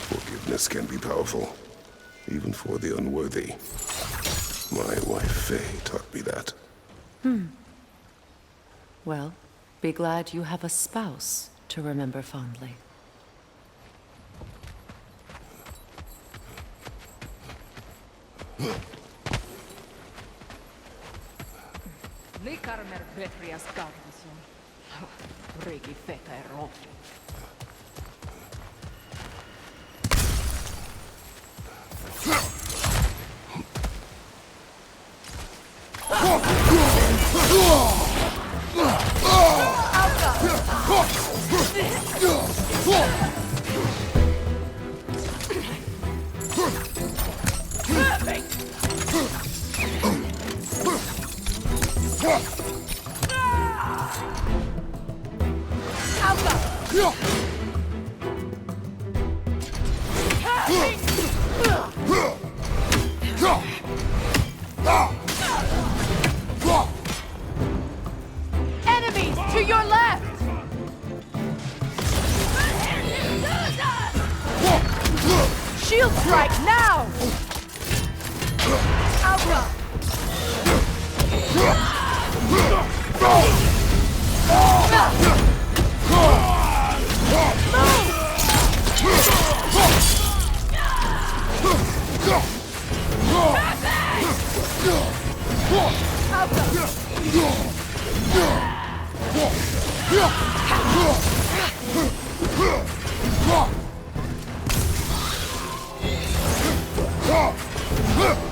Forgiveness can be powerful, even for the unworthy. My wife Faye taught me that. Well, be glad you have a spouse to remember fondly. Likarmer Betrias Garnison. Rigi feta e rotti. Enemies to your left! Shield strike now! Alpha!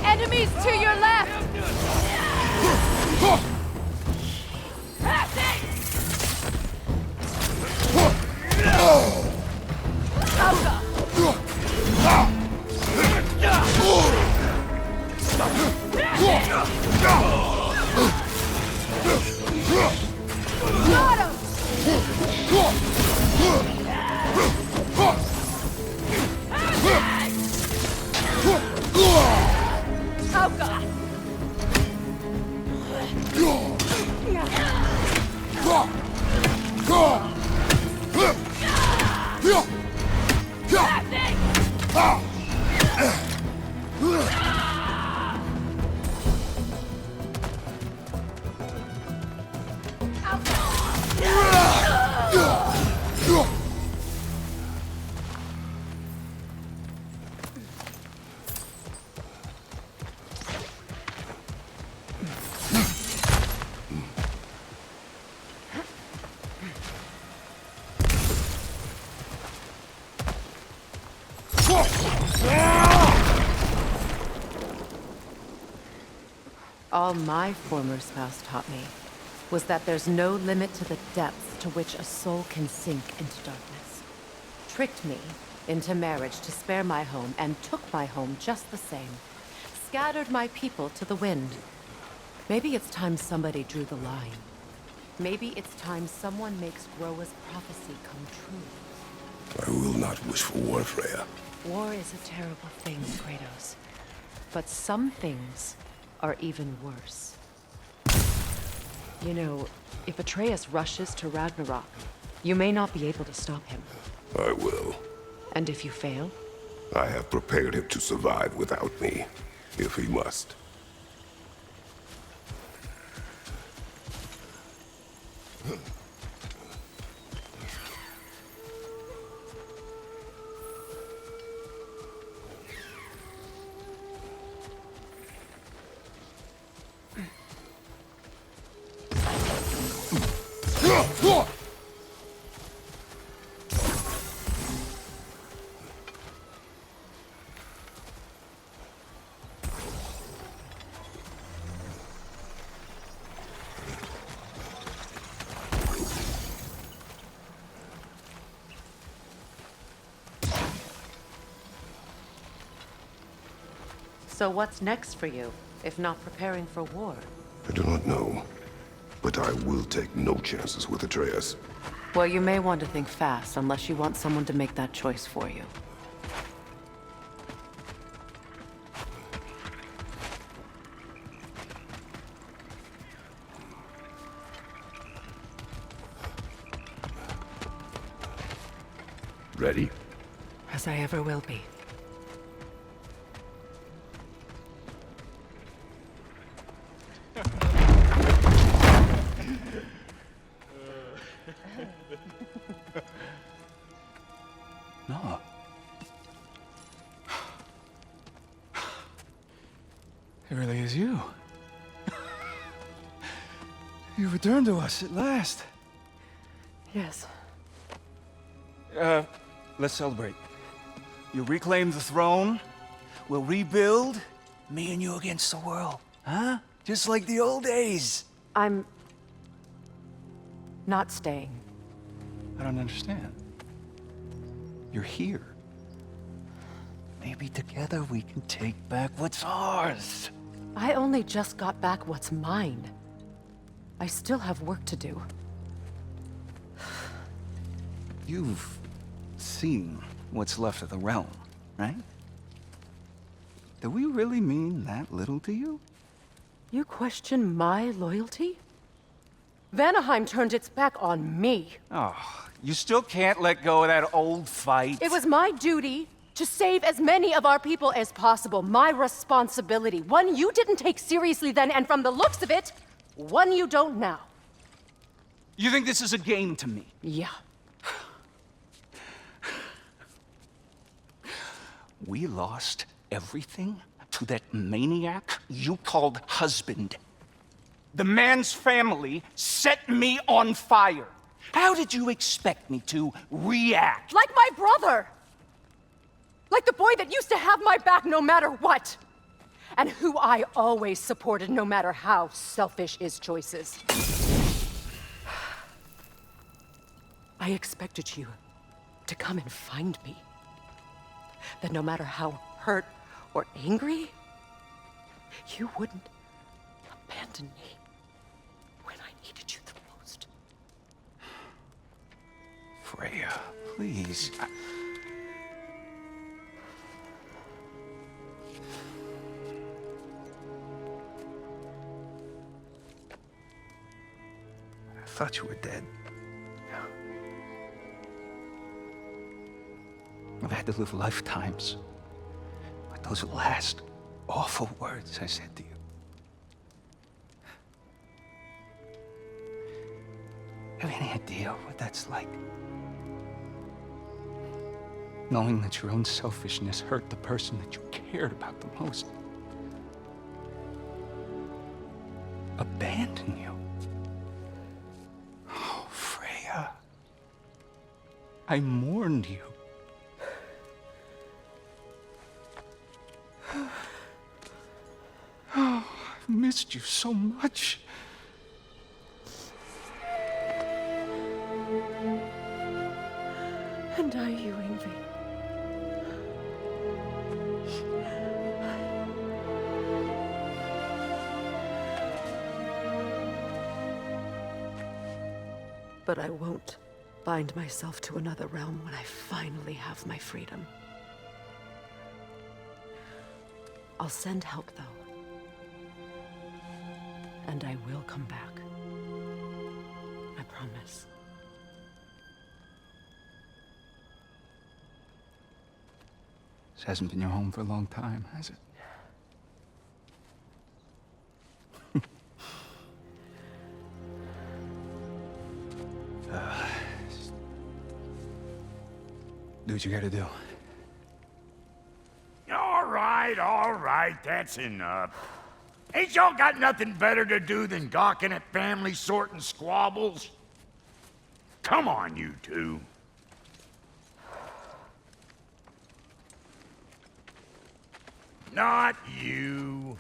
Enemies to your left! Got him! All my former spouse taught me was that there's no limit to the depths to which a soul can sink into darkness. Tricked me into marriage to spare my home and took my home just the same. Scattered my people to the wind. Maybe it's time somebody drew the line. Maybe it's time someone makes Groa's prophecy come true. I will not wish for war, Freya. War is a terrible thing, Kratos. But some things are even worse. You know, if Atreus rushes to Ragnarok, you may not be able to stop him. I will. And if you fail? I have prepared him to survive without me, if he must. So what's next for you, if not preparing for war? I do not know, but I will take no chances with Atreus. Well, you may want to think fast, unless you want someone to make that choice for you. Ready? As I ever will be. No. It really is you. You returned to us at last. Yes. Let's celebrate. You reclaim the throne. We'll rebuild. Me and you against the world. Huh? Just like the old days. I'm... not staying. I don't understand. You're here. Maybe together we can take back what's ours. I only just got back what's mine. I still have work to do. You've seen what's left of the realm, right? Do we really mean that little to you? You question my loyalty? Vanaheim turned its back on me. Oh, you still can't let go of that old fight? It was my duty to save as many of our people as possible. My responsibility. One you didn't take seriously then, and from the looks of it, one you don't now. You think this is a game to me? Yeah. We lost everything to that maniac you called husband. The man's family set me on fire. How did you expect me to react? Like my brother! Like the boy that used to have my back no matter what! And who I always supported no matter how selfish his choices. I expected you to come and find me. That no matter how hurt or angry, you wouldn't abandon me when I needed you the most. Freya, please. I thought you were dead. I've had to live lifetimes with those last awful words I said to you. Have any idea what that's like? Knowing that your own selfishness hurt the person that you cared about the most. Abandon you. Oh, Freya. I mourned you. Oh, I've missed you so much. And I you, Ingvi. But I won't bind myself to another realm when I finally have my freedom. I'll send help, though. And I will come back. I promise. This hasn't been your home for a long time, has it? Do what you gotta do. All right, that's enough. Ain't y'all got nothing better to do than gawking at family sorting squabbles? Come on, you two. Not you.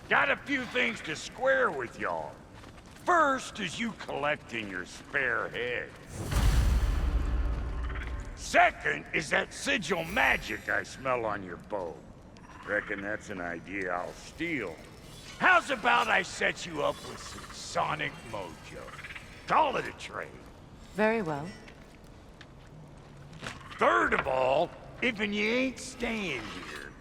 Got a few things to square with y'all. First is you collecting your spare heads. Second is that sigil magic I smell on your bow. Reckon that's an idea I'll steal. How's about I set you up with some sonic mojo? Call it a trade. Very well. Third of all, if you ain't staying here,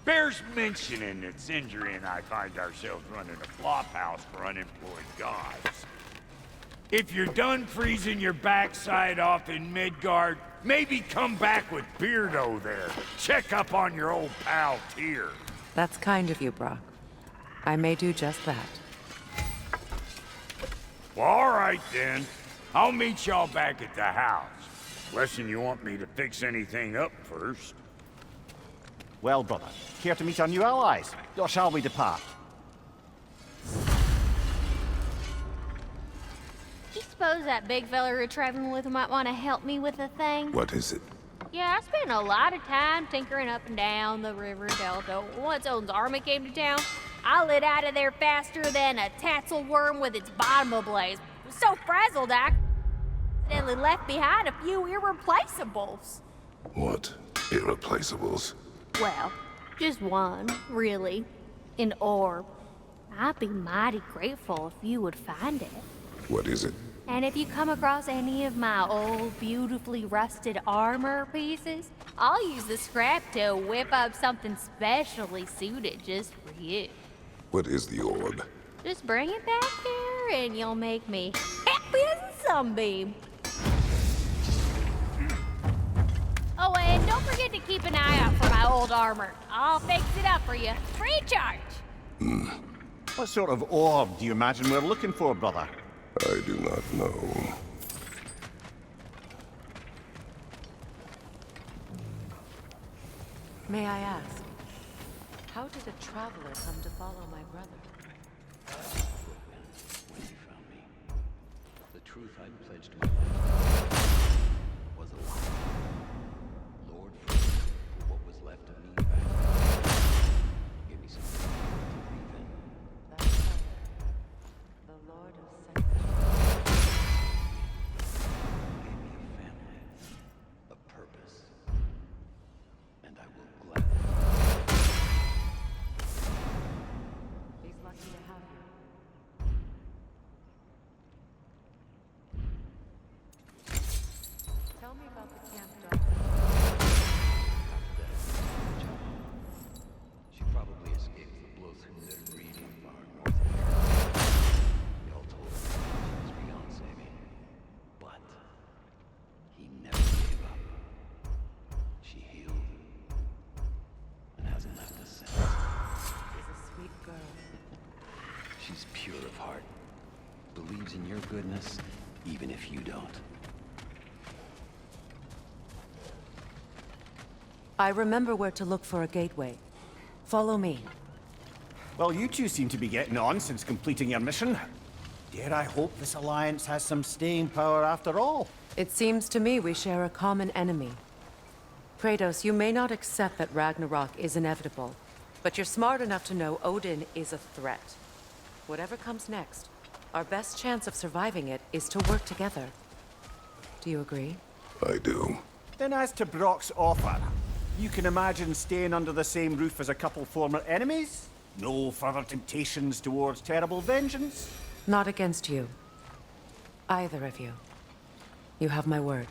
bears mentioning that Sindri and I find ourselves running a flop house for unemployed gods. If you're done freezing your backside off in Midgard, maybe come back with Beardo there. Check up on your old pal Tyr. That's kind of you, Brock. I may do just that. Well, all right then. I'll meet y'all back at the house. Unless you want me to fix anything up first. Well, brother, care to meet our new allies? Or shall we depart? You suppose that big fella you're traveling with might want to help me with a thing? What is it? Yeah, I spent a lot of time tinkering up and down the river delta. Once Odin's army came to town, I lit out of there faster than a tassel worm with its bottom ablaze. I was so frazzled I accidentally left behind a few irreplaceables. What? Irreplaceables? Well, just one, really. An orb. I'd be mighty grateful if you would find it. What is it? And if you come across any of my old, beautifully rusted armor pieces, I'll use the scrap to whip up something specially suited just for you. What is the orb? Just bring it back here and you'll make me happy as a sunbeam. Oh, and don't forget to keep an eye out for my old armor. I'll fix it up for you, free of charge. What sort of orb do you imagine we're looking for, brother? I do not know. May I ask, how did a traveler come to follow my brother? When he found me, the truth I'd pledged my life was a lie. Lord Fragment, for what was left of me back, gave me something to believe in. That's right. The Lord of Sanctuary. Gave me a family, a purpose, and I will gladly. He's lucky to have you. Tell me about the camp dog. She probably escaped the blow through their breeding barn north of here. They all told her she was beyond saving. But he never gave up. She healed and hasn't left us since. She's a sweet girl. She's pure of heart. Believes in your goodness, even if you don't. I remember where to look for a gateway. Follow me. Well, you two seem to be getting on since completing your mission. Dare I hope this alliance has some staying power after all? It seems to me we share a common enemy. Kratos, you may not accept that Ragnarok is inevitable, but you're smart enough to know Odin is a threat. Whatever comes next, our best chance of surviving it is to work together. Do you agree? I do. Then as to Brock's offer, you can imagine staying under the same roof as a couple former enemies? No further temptations towards terrible vengeance? Not against you. Either of you. You have my word.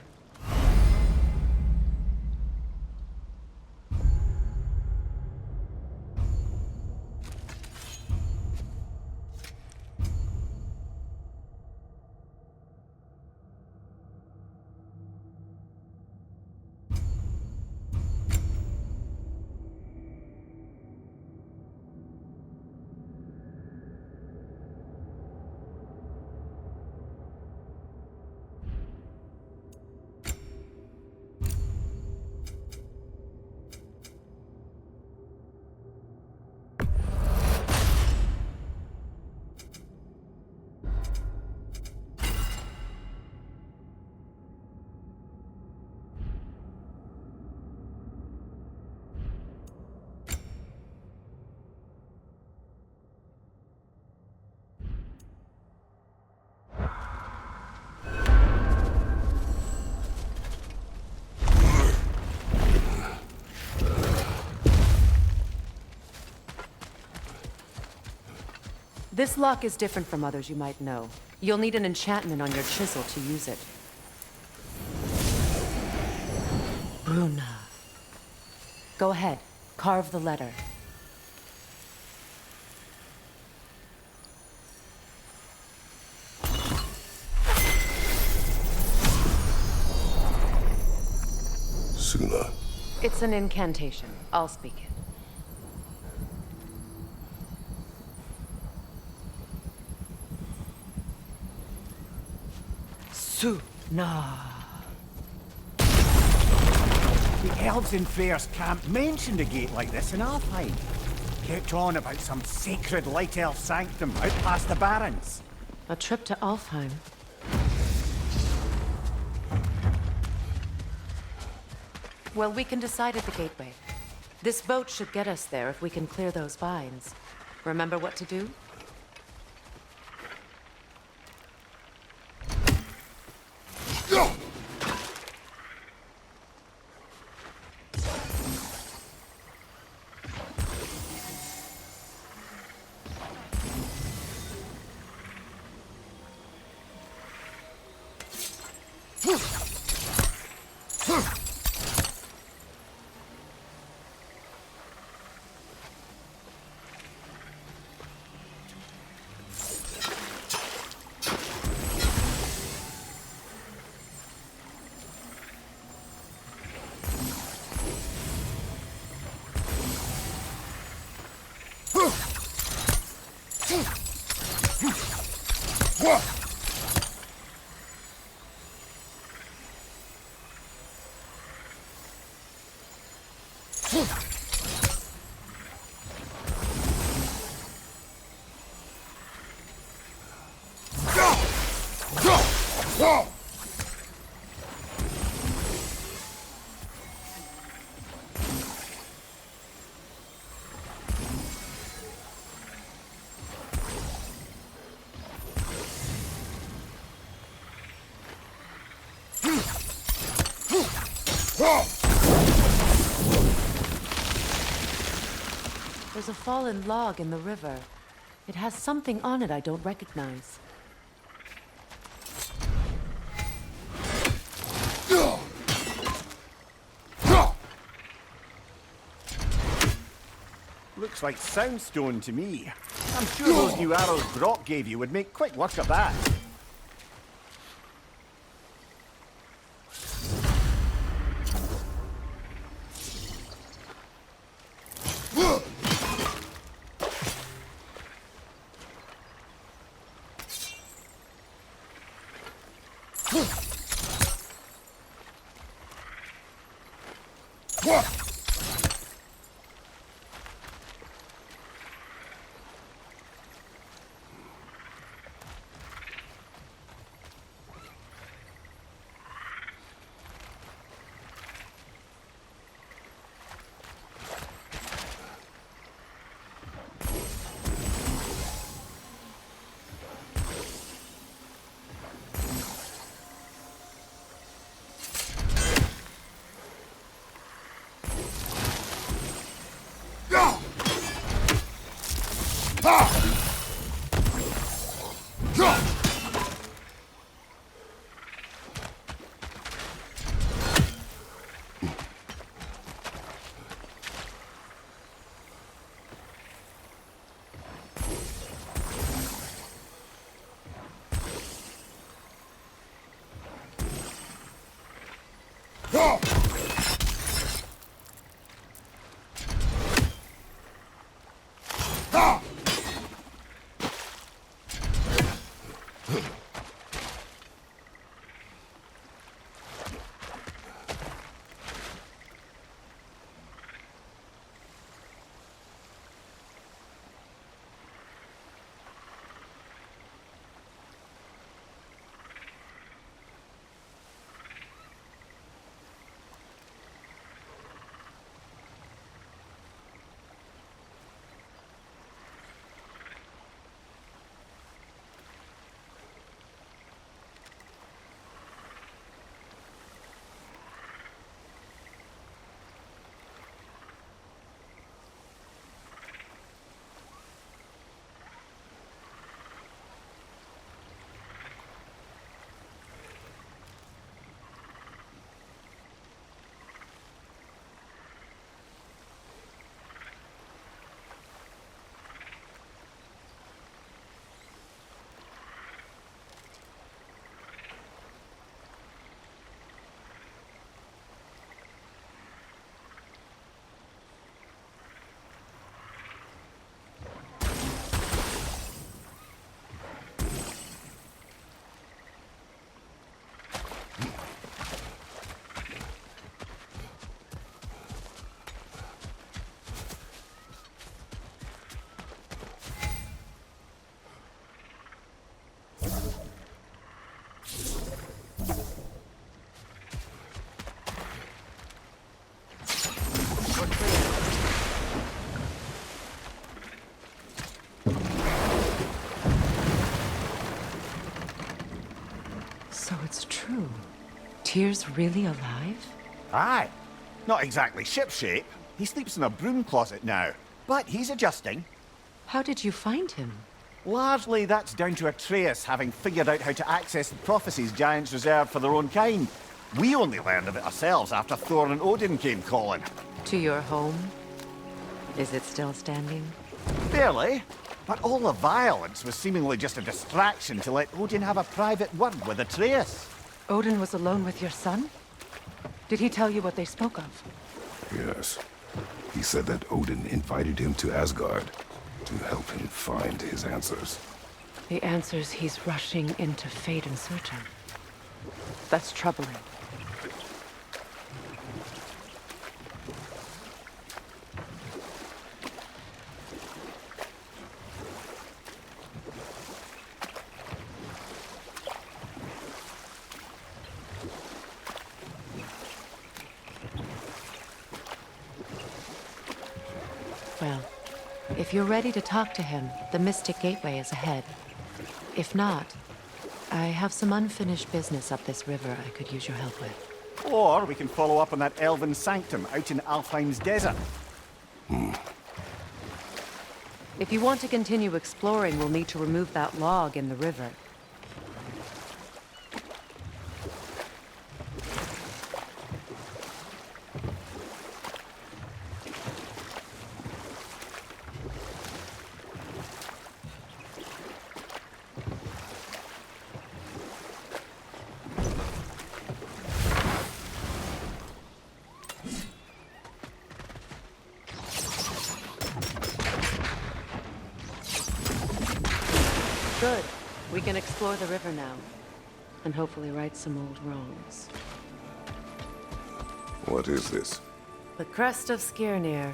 This lock is different from others you might know. You'll need an enchantment on your chisel to use it. Bruna. Go ahead, carve the letter. sooner. It's an incantation. I'll speak it. Suna. The elves in Fair's camp mentioned a gate like this in Alfheim. Kept on about some sacred light elf sanctum out past the barrens. A trip to Alfheim. Well, we can decide at the gateway. This boat should get us there if we can clear those vines. Remember what to do? There's a fallen log in the river. It has something on it I don't recognize. Looks like soundstone to me. I'm sure those new arrows Brock gave you would make quick work of that. true? Tyr's really alive? Aye. Not exactly shipshape. He sleeps in a broom closet now. But he's adjusting. How did you find him? Largely, that's down to Atreus having figured out how to access the prophecies giants reserve for their own kind. We only learned of it ourselves after Thor and Odin came calling. To your home? Is it still standing? Barely. But all the violence was seemingly just a distraction to let Odin have a private word with Atreus. Odin was alone with your son? Did he tell you what they spoke of? Yes. He said that Odin invited him to Asgard to help him find his answers. The answers he's rushing into fate in search of. That's troubling. Well, if you're ready to talk to him, the Mystic Gateway is ahead. If not, I have some unfinished business up this river I could use your help with. Or we can follow up on that elven sanctum out in Alfheim's desert. If you want to continue exploring, we'll need to remove that log in the river. Good. We can explore the river now. And hopefully right some old wrongs. What is this? The crest of Skirnir.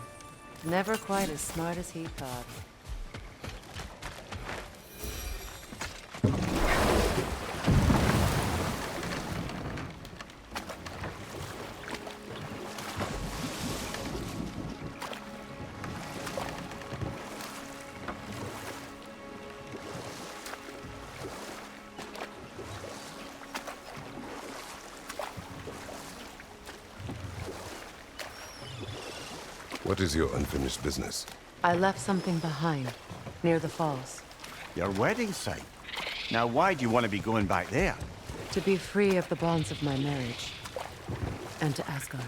Never quite as smart as he thought. What is your unfinished business? I left something behind, near the falls. Your wedding site. Now why do you want to be going back there? To be free of the bonds of my marriage. And to Asgard.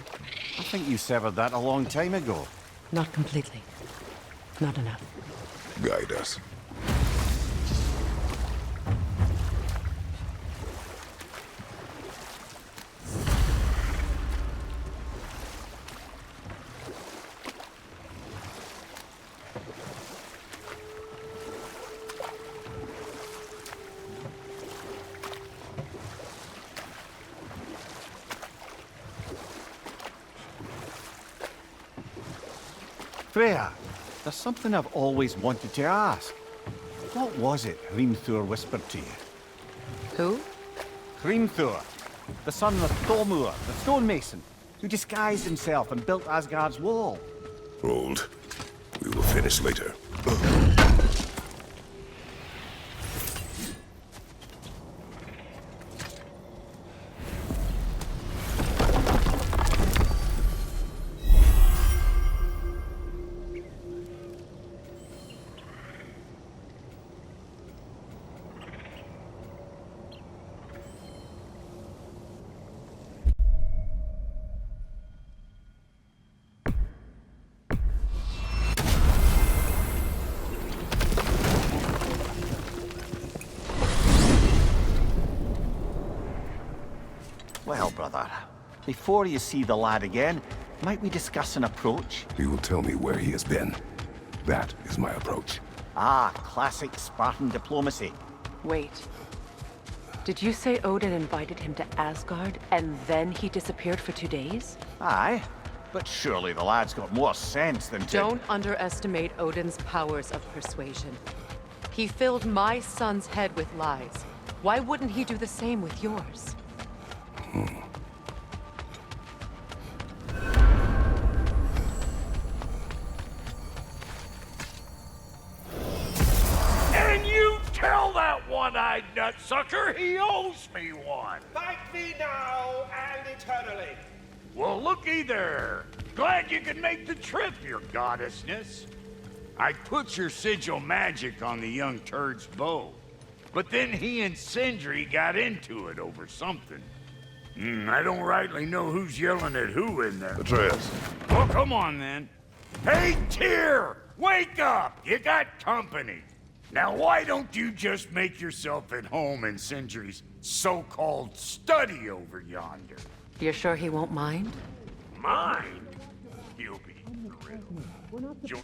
I think you severed that a long time ago. Not completely. Not enough. Guide us. Freya, there's something I've always wanted to ask. What was it Hrimthur whispered to you? Who? Hrimthur, the son of Thormur, the stonemason, who disguised himself and built Asgard's wall. Hold. We will finish later. Well, brother, before you see the lad again, might we discuss an approach? He will tell me where he has been. That is my approach. Ah, classic Spartan diplomacy. Wait. Did you say Odin invited him to Asgard, and then he disappeared for 2 days? Aye, but surely the lad's got more sense than to... Don't underestimate Odin's powers of persuasion. He filled my son's head with lies. Why wouldn't he do the same with yours? And you tell that one! one-eyed nutsucker. He owes me one. Thank thee now and eternally. Well, looky there. Glad you could make the trip, your goddessness. I put your sigil magic on the young turd's bow, but then he and Sindri got into it over something. I don't rightly know who's yelling at who in there. Atreus. Well, come on then. Hey, Tyr! Wake up! You got company. Now, why don't you just make yourself at home in Sindri's so-called study over yonder? You're sure he won't mind? Mind? He'll be thrilled.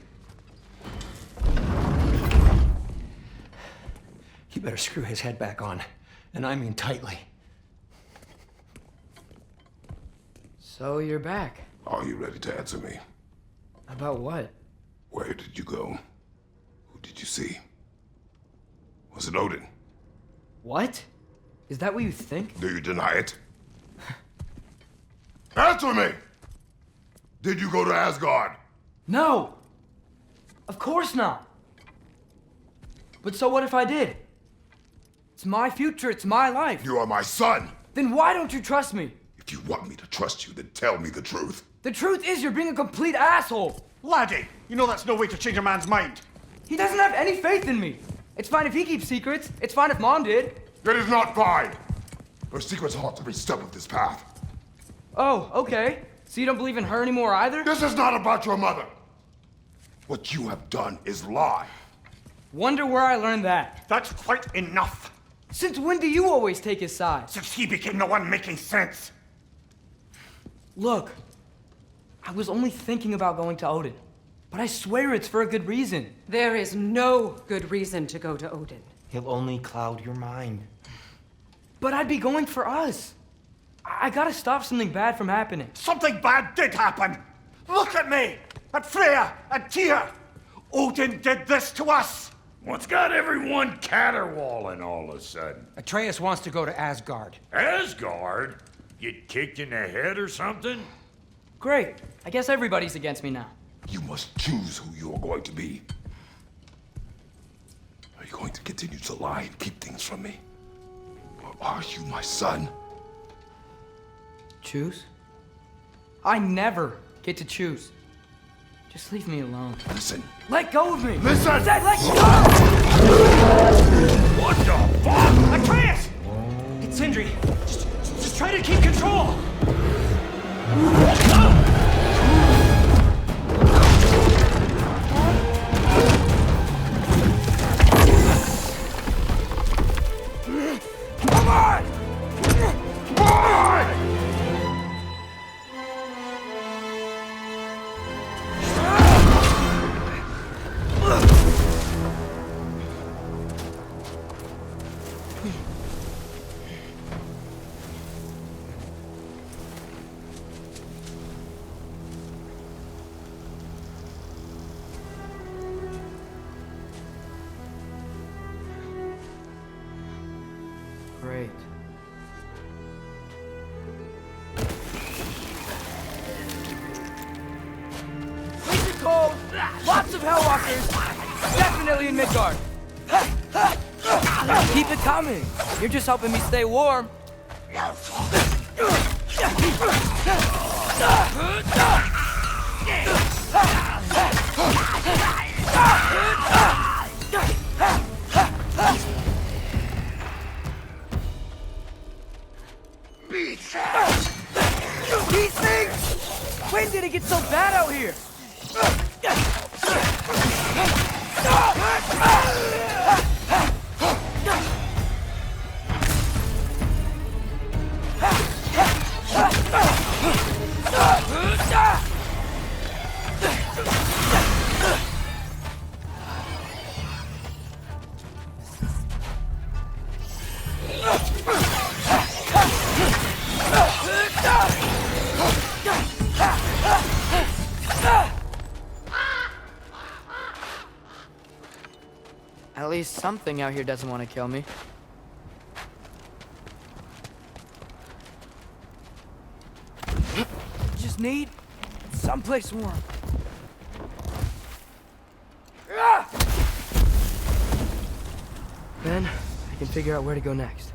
You better screw his head back on, and I mean tightly. So you're back. Are you ready to answer me? About what? Where did you go? Who did you see? Was it Odin? What? Is that what you think? Do you deny it? Answer me! Did you go to Asgard? No! Of course not! But so what if I did? It's my future, it's my life. You are my son! Then why don't you trust me? If you want me to trust you, then tell me the truth. The truth is you're being a complete asshole! Laddie, you know that's no way to change a man's mind. He doesn't have any faith in me. It's fine if he keeps secrets. It's fine if Mom did. It is not fine! Her secrets haunt every step of this path. Oh, okay. So you don't believe in her anymore either? This is not about your mother. What you have done is lie. Wonder where I learned that. That's quite enough. Since when do you always take his side? Since he became the one making sense. Look, I was only thinking about going to Odin, but I swear it's for a good reason. There is no good reason to go to Odin. He'll only cloud your mind. But I'd be going for us. I gotta stop something bad from happening. Something bad did happen. Look at me, at Freya, at Tyr. Odin did this to us. What's got everyone caterwauling all of a sudden? Atreus wants to go to Asgard. Asgard? Get kicked in the head or something? Great. I guess everybody's against me now. You must choose who you are going to be. Are you going to continue to lie and keep things from me? Or are you my son? Choose? I never get to choose. Just leave me alone. Listen. Let go of me! Listen! I said let go! What the fuck? Atreus! It's Sindri. Just try to keep control! Come on! Come on! Great. Freezing cold, lots of Hellwalkers, definitely in Midgard. Keep it coming. You're just helping me stay warm. These things! When did it get so bad out here? At least something out here doesn't want to kill me. Just need someplace warm. Then I can figure out where to go next.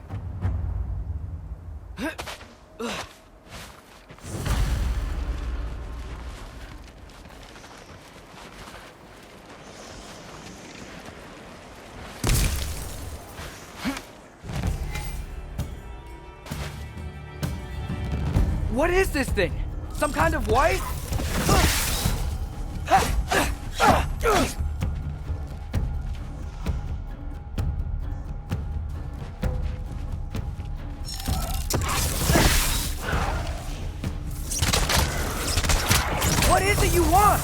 What is this thing? Some kind of wife? What is it you want?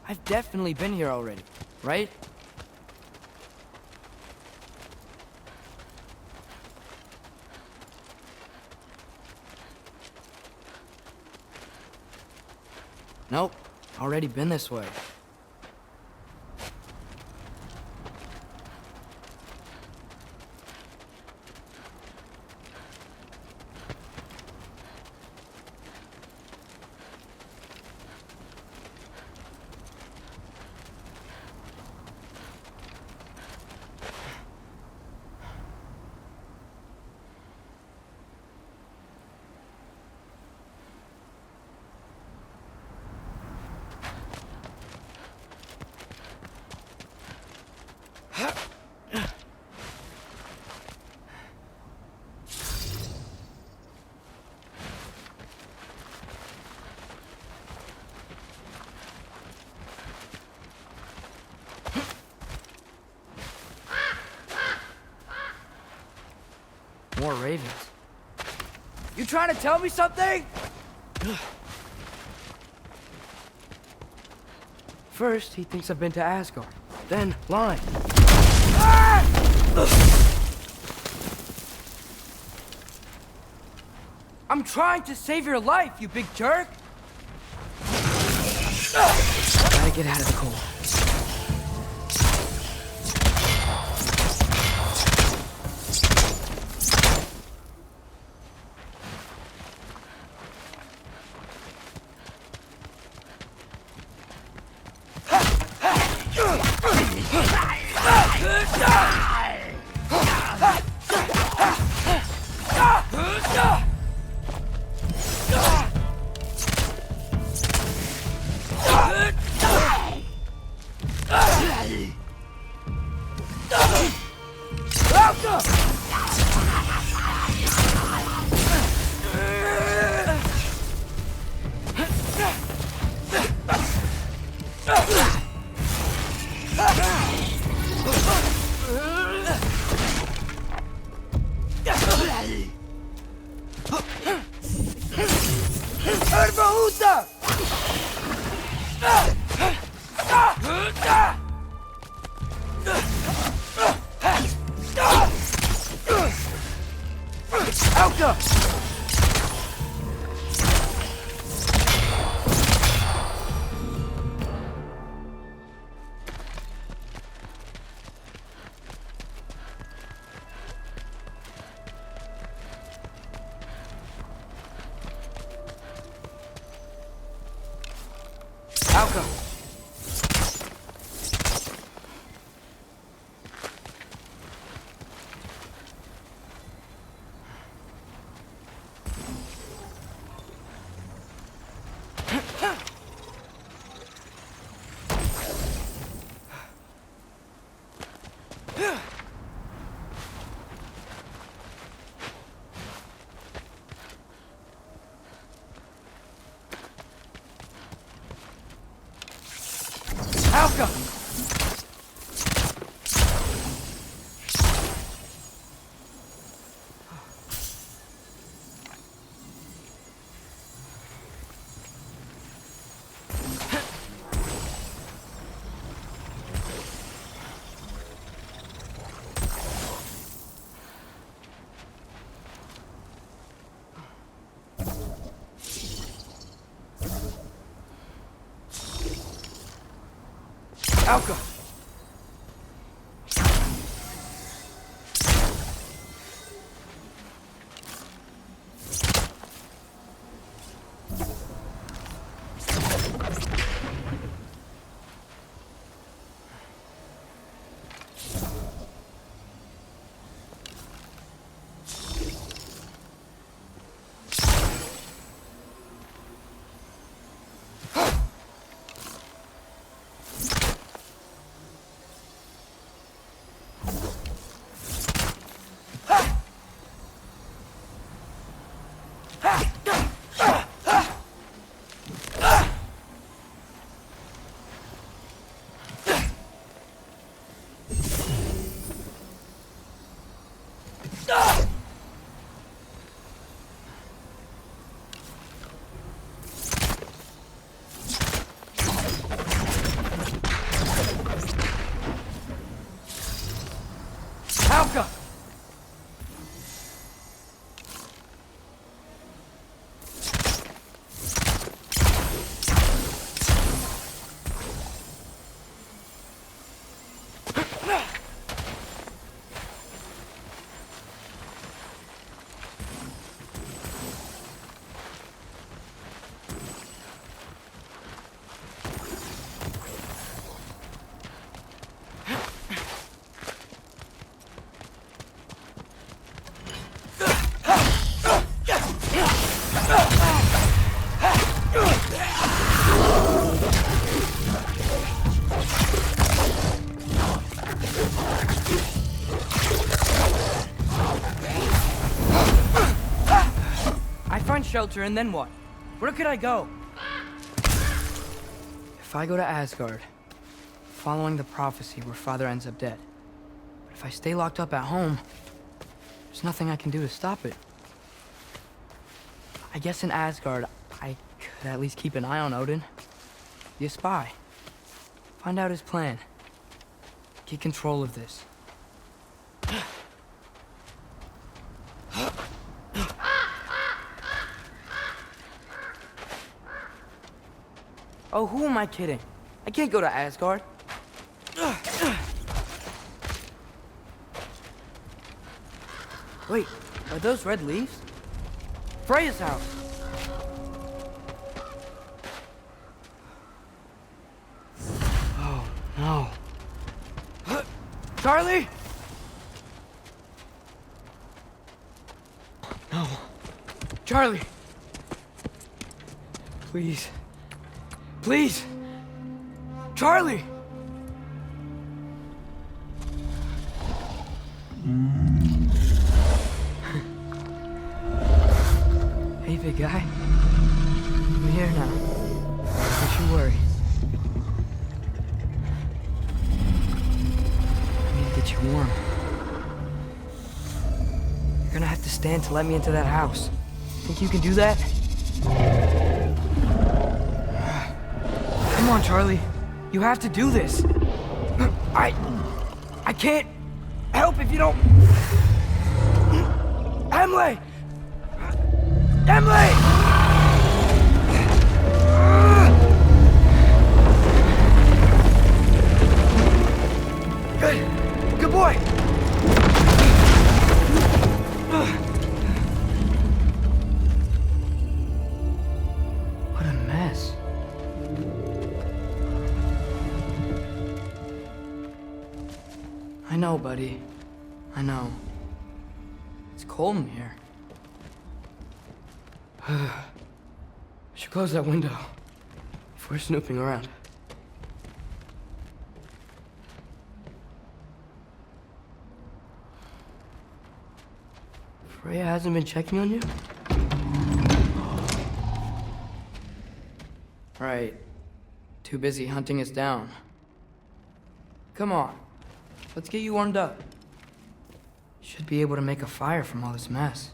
I've definitely been here already, right? Nope, already been this way. More ravens. You trying to tell me something? First, he thinks I've been to Asgard. Then, lying. I'm trying to save your life, you big jerk! Gotta get out of the cold. Alka! Alka! Alka! Alka! Alka! Find shelter, and then what? Where could I go? If I go to Asgard, following the prophecy where Father ends up dead. But if I stay locked up at home, there's nothing I can do to stop it. I guess in Asgard, I could at least keep an eye on Odin. Be a spy. Find out his plan. Get control of this. Oh, who am I kidding? I can't go to Asgard. Wait, are those red leaves? Freya's house! Oh, no. Charlie! No. Charlie! Please. Please! Charlie! Hey, big guy. I'm here now. Don't you worry. I need to get you warm. You're gonna have to stand to let me into that house. Think you can do that? Come on, Charlie. You have to do this. I can't help if you don't... Emily! Emily! Good. Good boy. What a mess. I know, buddy. I know. It's cold in here. I should close that window before snooping around. Freya hasn't been checking on you? Right. Too busy hunting us down. Come on. Let's get you warmed up. Should be able to make a fire from all this mess.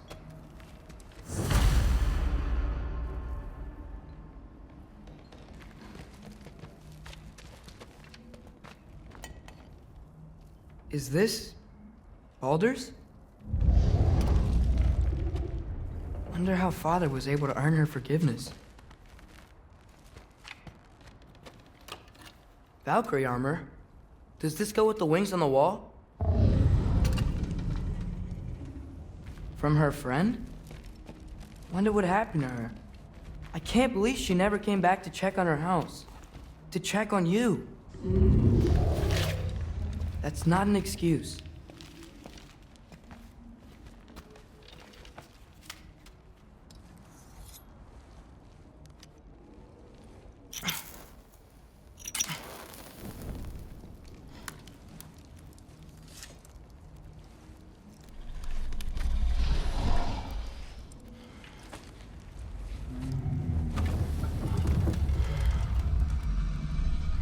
Is this Baldur's? Wonder how Father was able to earn her forgiveness. Valkyrie armor? Does this go with the wings on the wall? From her friend? Wonder what happened to her. I can't believe she never came back to check on her house. To check on you. That's not an excuse.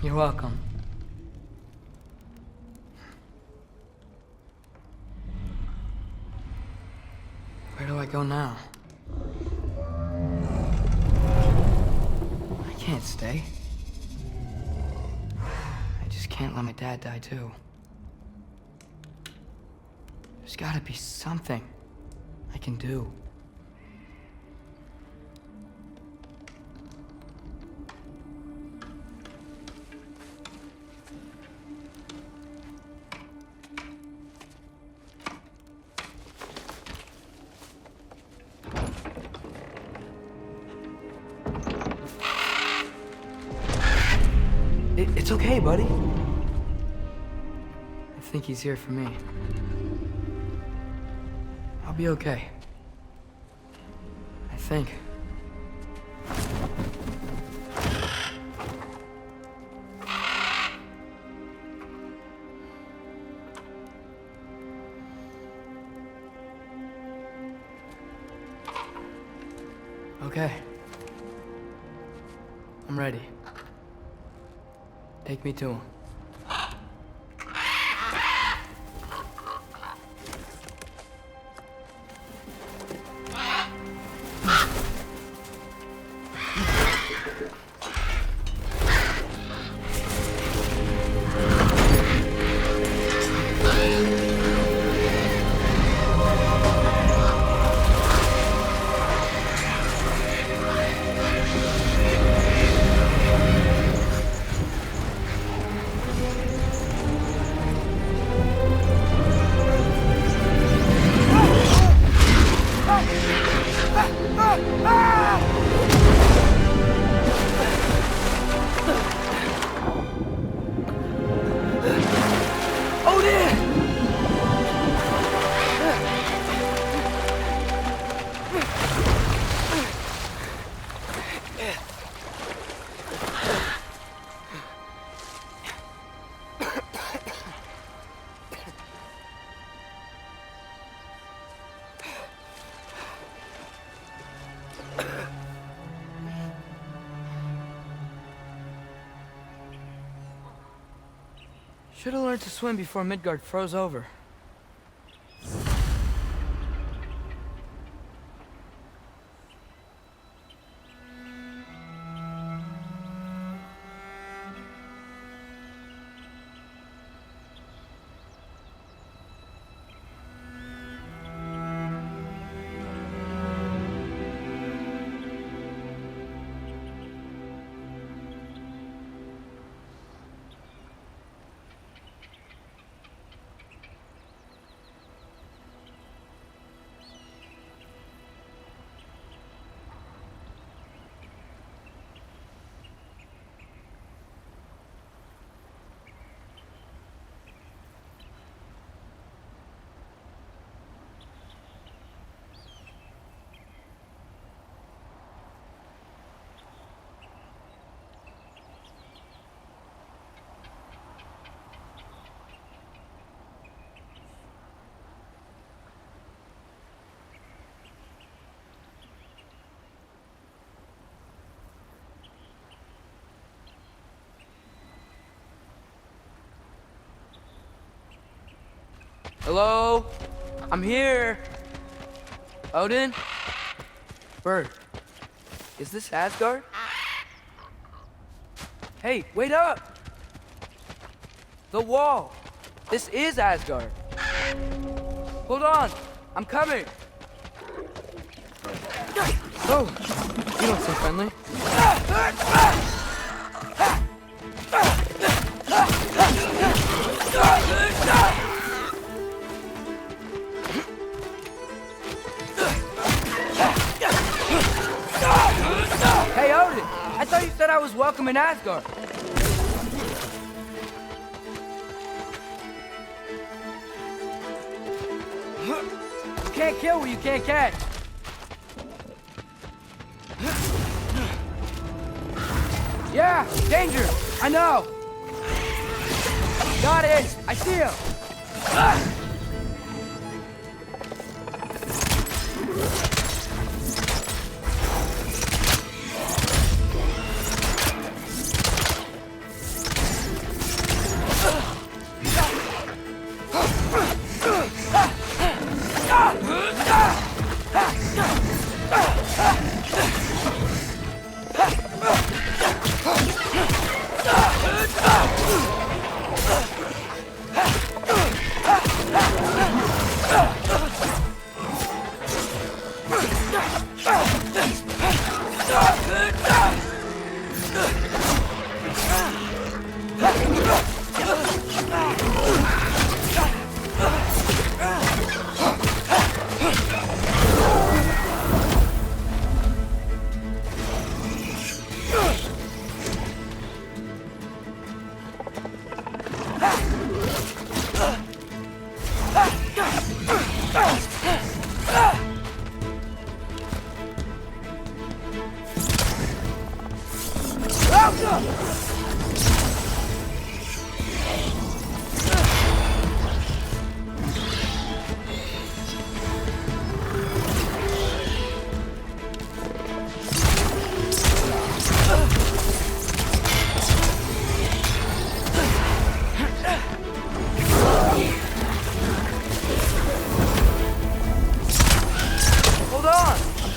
You're welcome. Where do I go now? I can't stay. I just can't let my dad die too. There's gotta be something I can do. It's okay, buddy. I think he's here for me. I'll be okay. I think. Okay. I'm ready. Take me to him. Should have learned to swim before Midgard froze over. Hello? I'm here. Odin? Bird. Is this Asgard? Hey, wait up! The wall! This is Asgard! Hold on! I'm coming! Oh! You don't seem friendly. Hey, Odin! I thought you said I was welcome in Asgard. You can't kill what you can't catch. Yeah, danger! I know! Got it! I see him!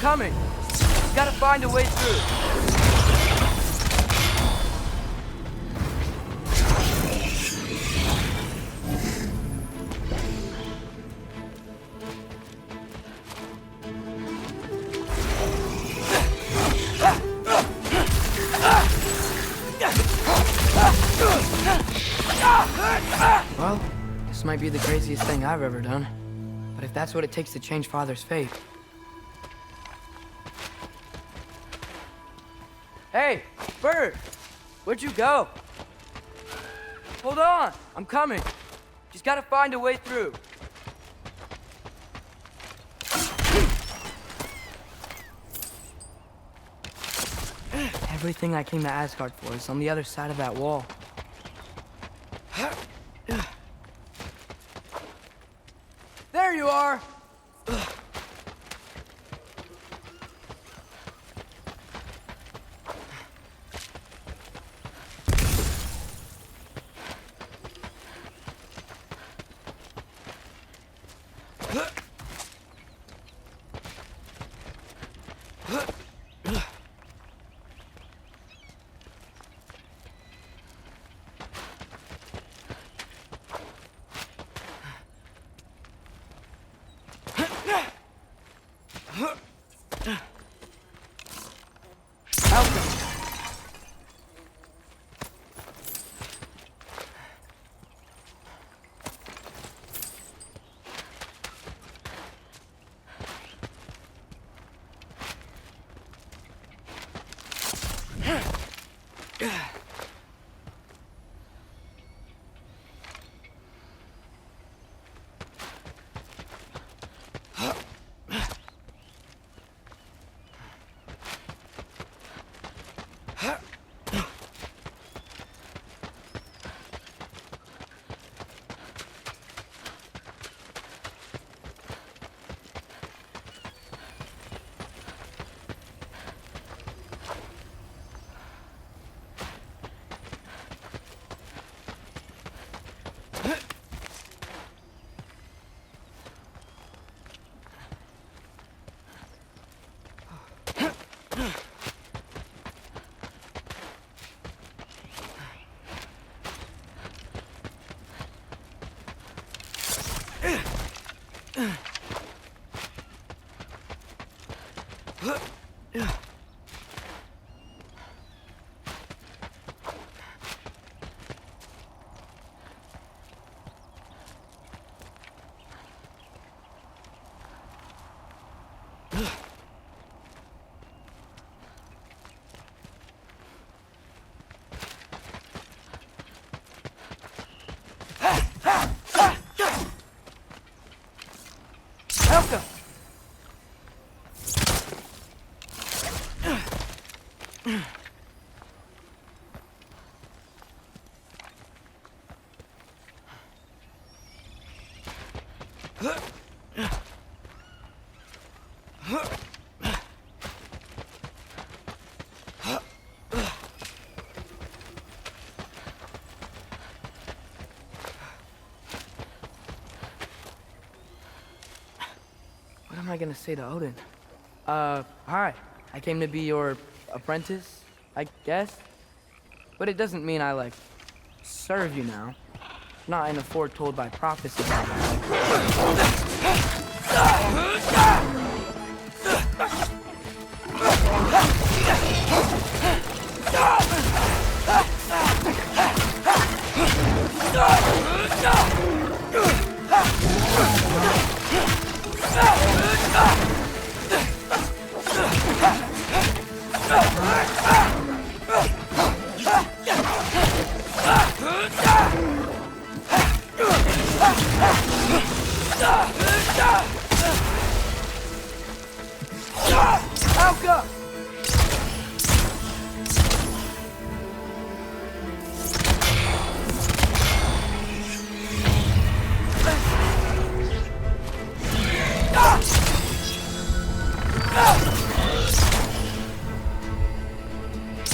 Coming. Gotta find a way through. Well, this might be the craziest thing I've ever done. But if that's what it takes to change Father's fate... Hey, Bird! Where'd you go? Hold on! I'm coming. Just gotta find a way through. Everything I came to Asgard for is on the other side of that wall. There you are! What am I gonna say to Odin? Hi. I came to be your apprentice, I guess? But it doesn't mean I, like, serve you now. Not in a foretold by prophecy. Alka!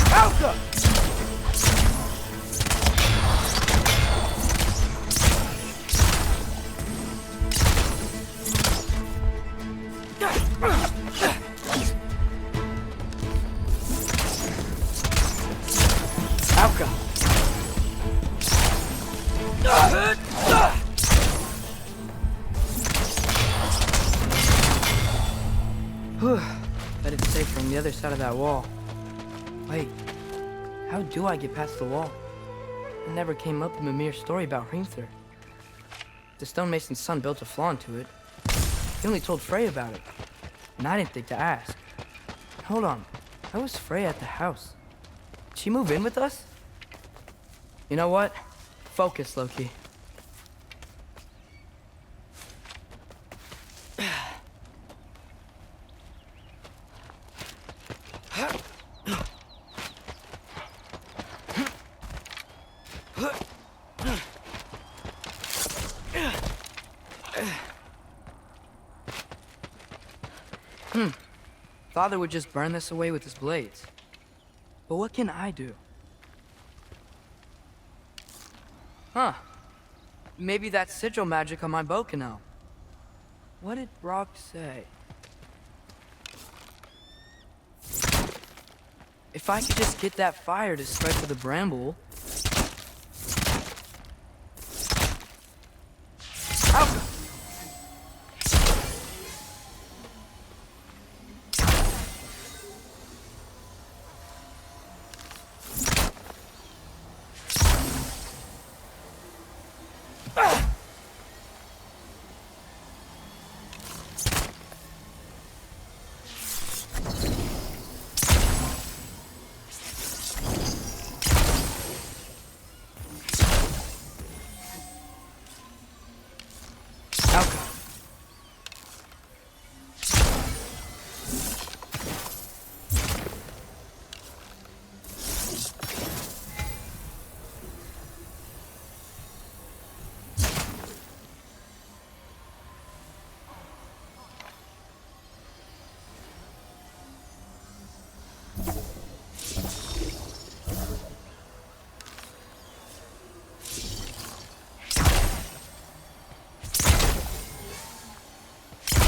Alka! Alka! Whew. Bet it's safe from the other side of that wall. Wait, how do I get past the wall? It never came up in Mimir's story about Hrimthur. The stonemason's son built a flaw into it. He only told Frey about it, and I didn't think to ask. Hold on, how was Frey at the house? Did she move in with us? You know what? Focus, Loki. Father would just burn this away with his blades. But what can I do? Huh. Maybe that sigil magic on my bow can help. What did Brock say? If I could just get that fire to spread to the bramble...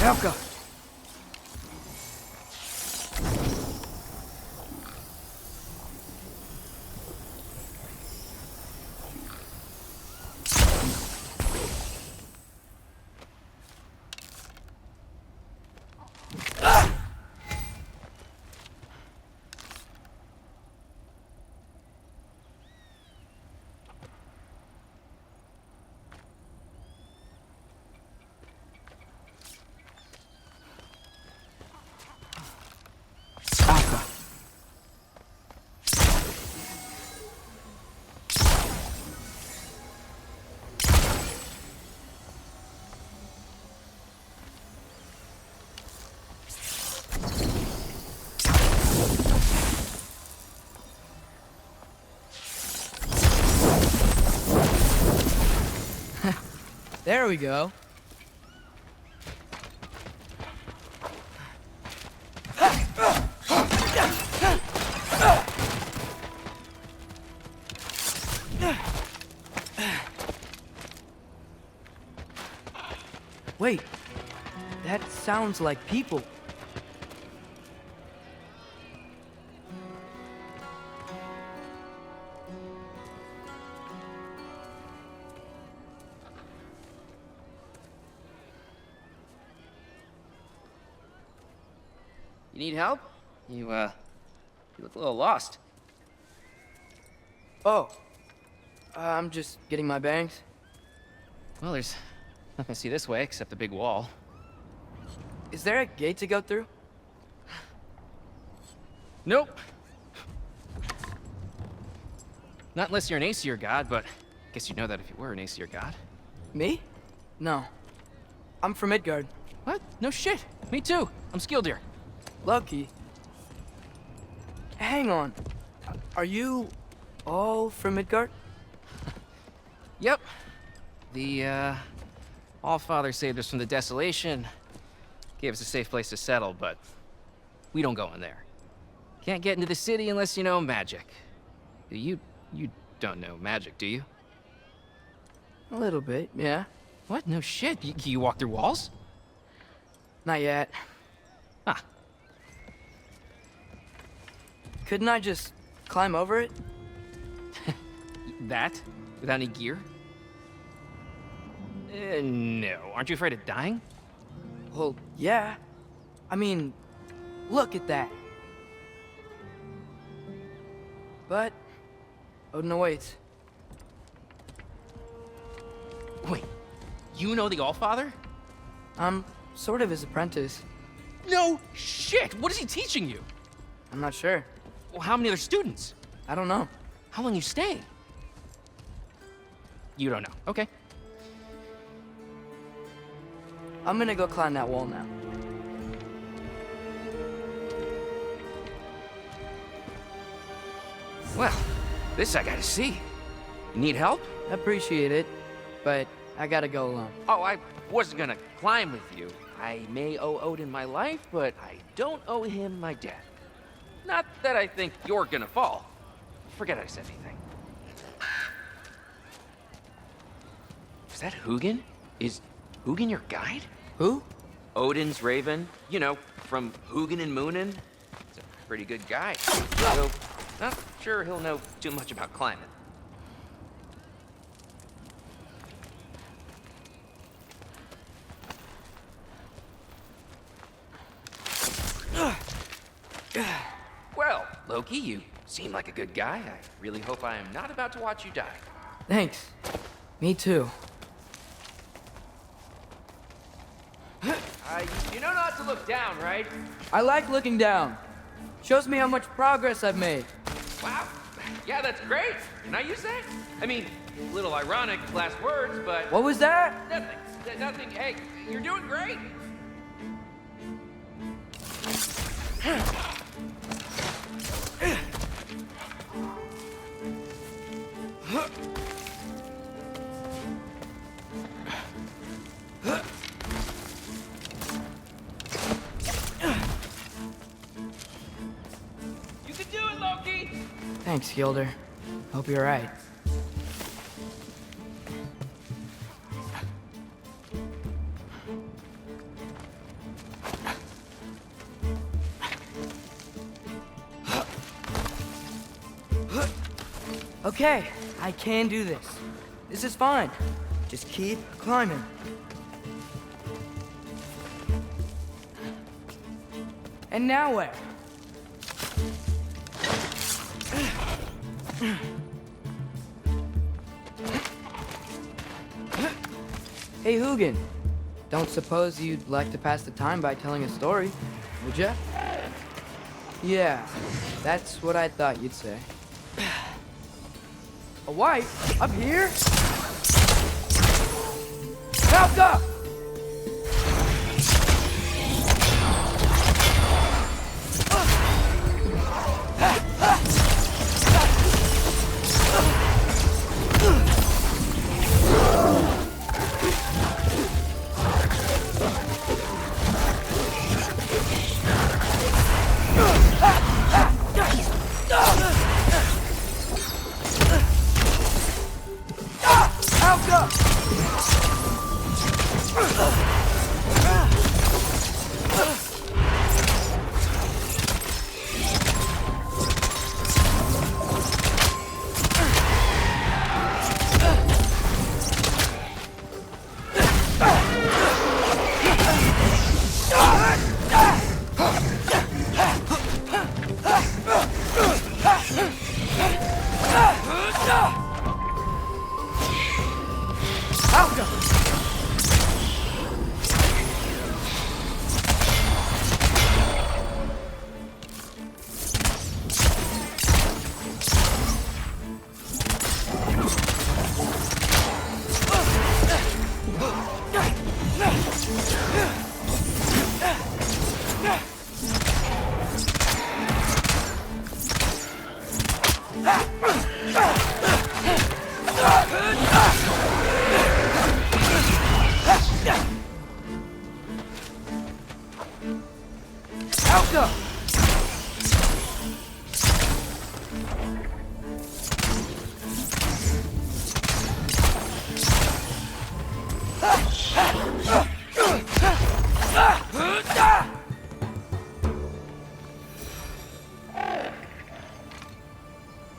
Alka! Alka! There we go. Wait, that sounds like people. You need help? You look a little lost. Oh, I'm just getting my bangs. Well, there's nothing to see this way except the big wall. Is there a gate to go through? Nope. Not unless you're an Aesir god, but I guess you'd know that if you were an Aesir god. Me? No. I'm from Midgard. What? No shit. Me too. I'm Skildir. Lucky. Hang on. Are you all from Midgard? Yep. The, Allfather saved us from the desolation. Gave us a safe place to settle, but we don't go in there. Can't get into the city unless you know magic. You don't know magic, do you? A little bit, yeah. What? No shit. You walk through walls? Not yet. Huh. Couldn't I just climb over it? That? Without any gear? No. Aren't you afraid of dying? Well, yeah. I mean, look at that. But Odin awaits. Wait, you know the Allfather? I'm sort of his apprentice. No shit! What is he teaching you? I'm not sure. Well, how many other students? I don't know. How long you stay? You don't know. Okay. I'm gonna go climb that wall now. Well, this I gotta see. You need help? Appreciate it, but I gotta go alone. Oh, I wasn't gonna climb with you. I may owe Odin my life, but I don't owe him my death. Not that I think you're gonna fall. Forget I said anything. Is that Hugin? Is Hugin your guide? Who? Odin's raven. You know, from Hugin and Moonin. He's a pretty good guy. Though, not sure he'll know too much about climbing. Well, Loki, you seem like a good guy. I really hope I am not about to watch you die. Thanks. Me too. You know not to look down, right? I like looking down. Shows me how much progress I've made. Wow. Yeah, that's great. Can I use that? I mean, a little ironic last words, but... What was that? Nothing. Nothing. Hey, you're doing great. You can do it, Loki! Thanks, Gilder. Hope you're right. Okay, I can do this. This is fine. Just keep climbing. And now where? Hey, Hugin. Don't suppose you'd like to pass the time by telling a story, would ya? Yeah, that's what I thought you'd say. A wife? Up here? Helga!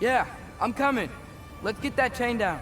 Yeah, I'm coming. Let's get that chain down.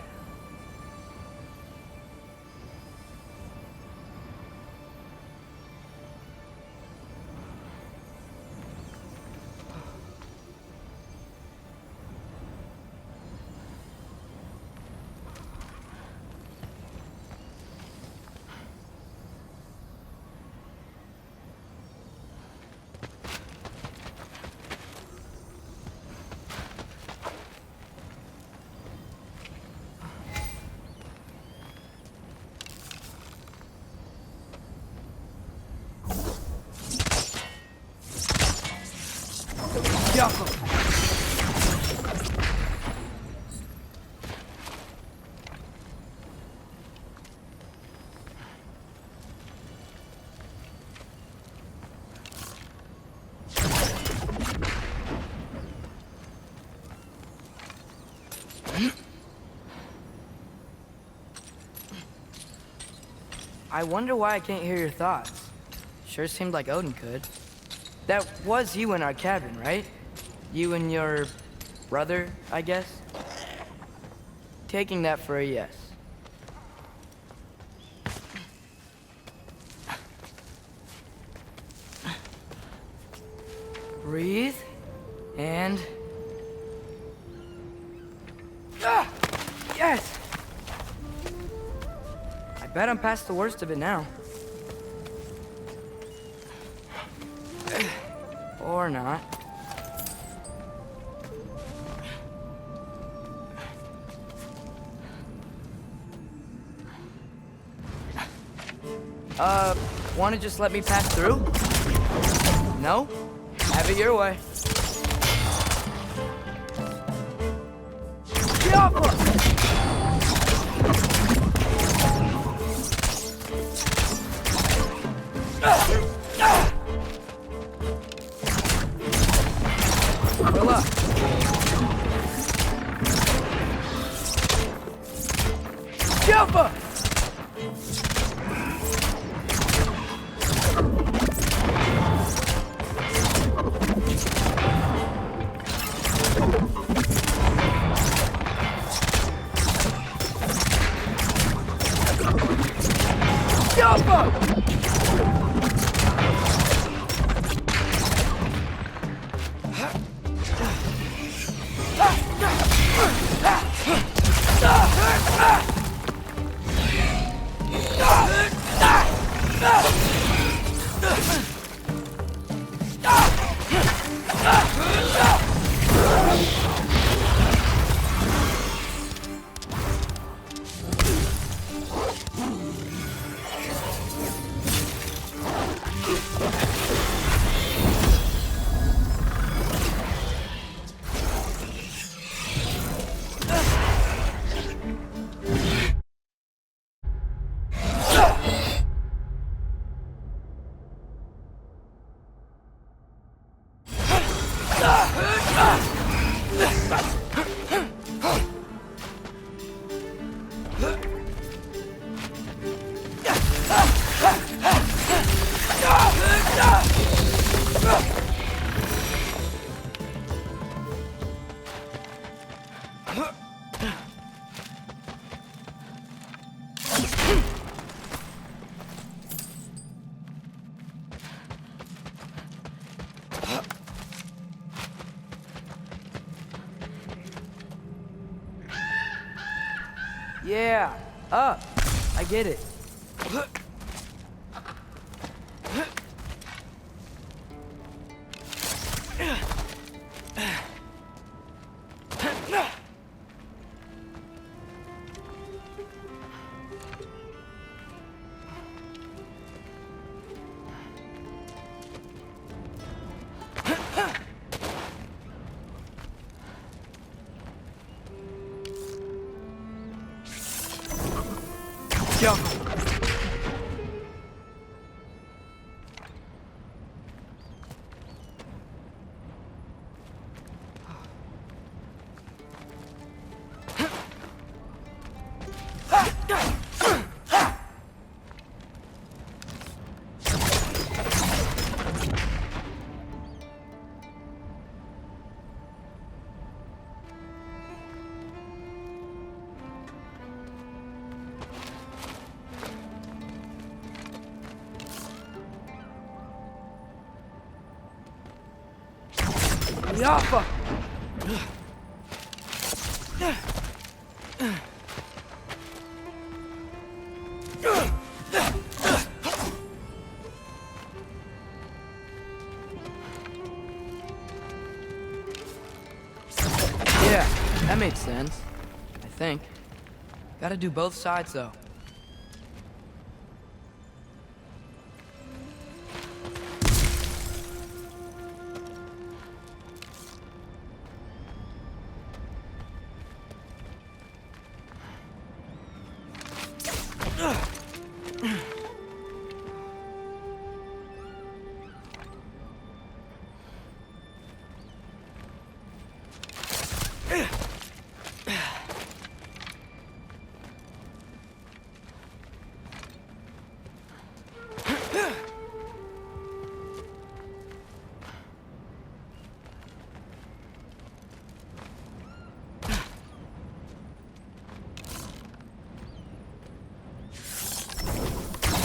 I wonder why I can't hear your thoughts. Sure seemed like Odin could. That was you in our cabin, right? You and your brother, I guess? Taking that for a yes. Breathe, and... Ah! Yes! I bet I'm past the worst of it now. Or not. Wanna just let me pass through? No? Have it your way. Get off her! Fill up. Jump her! Yeah, up. I get it. Go. Yappa! Yeah, that made sense. I think. Gotta do both sides, though.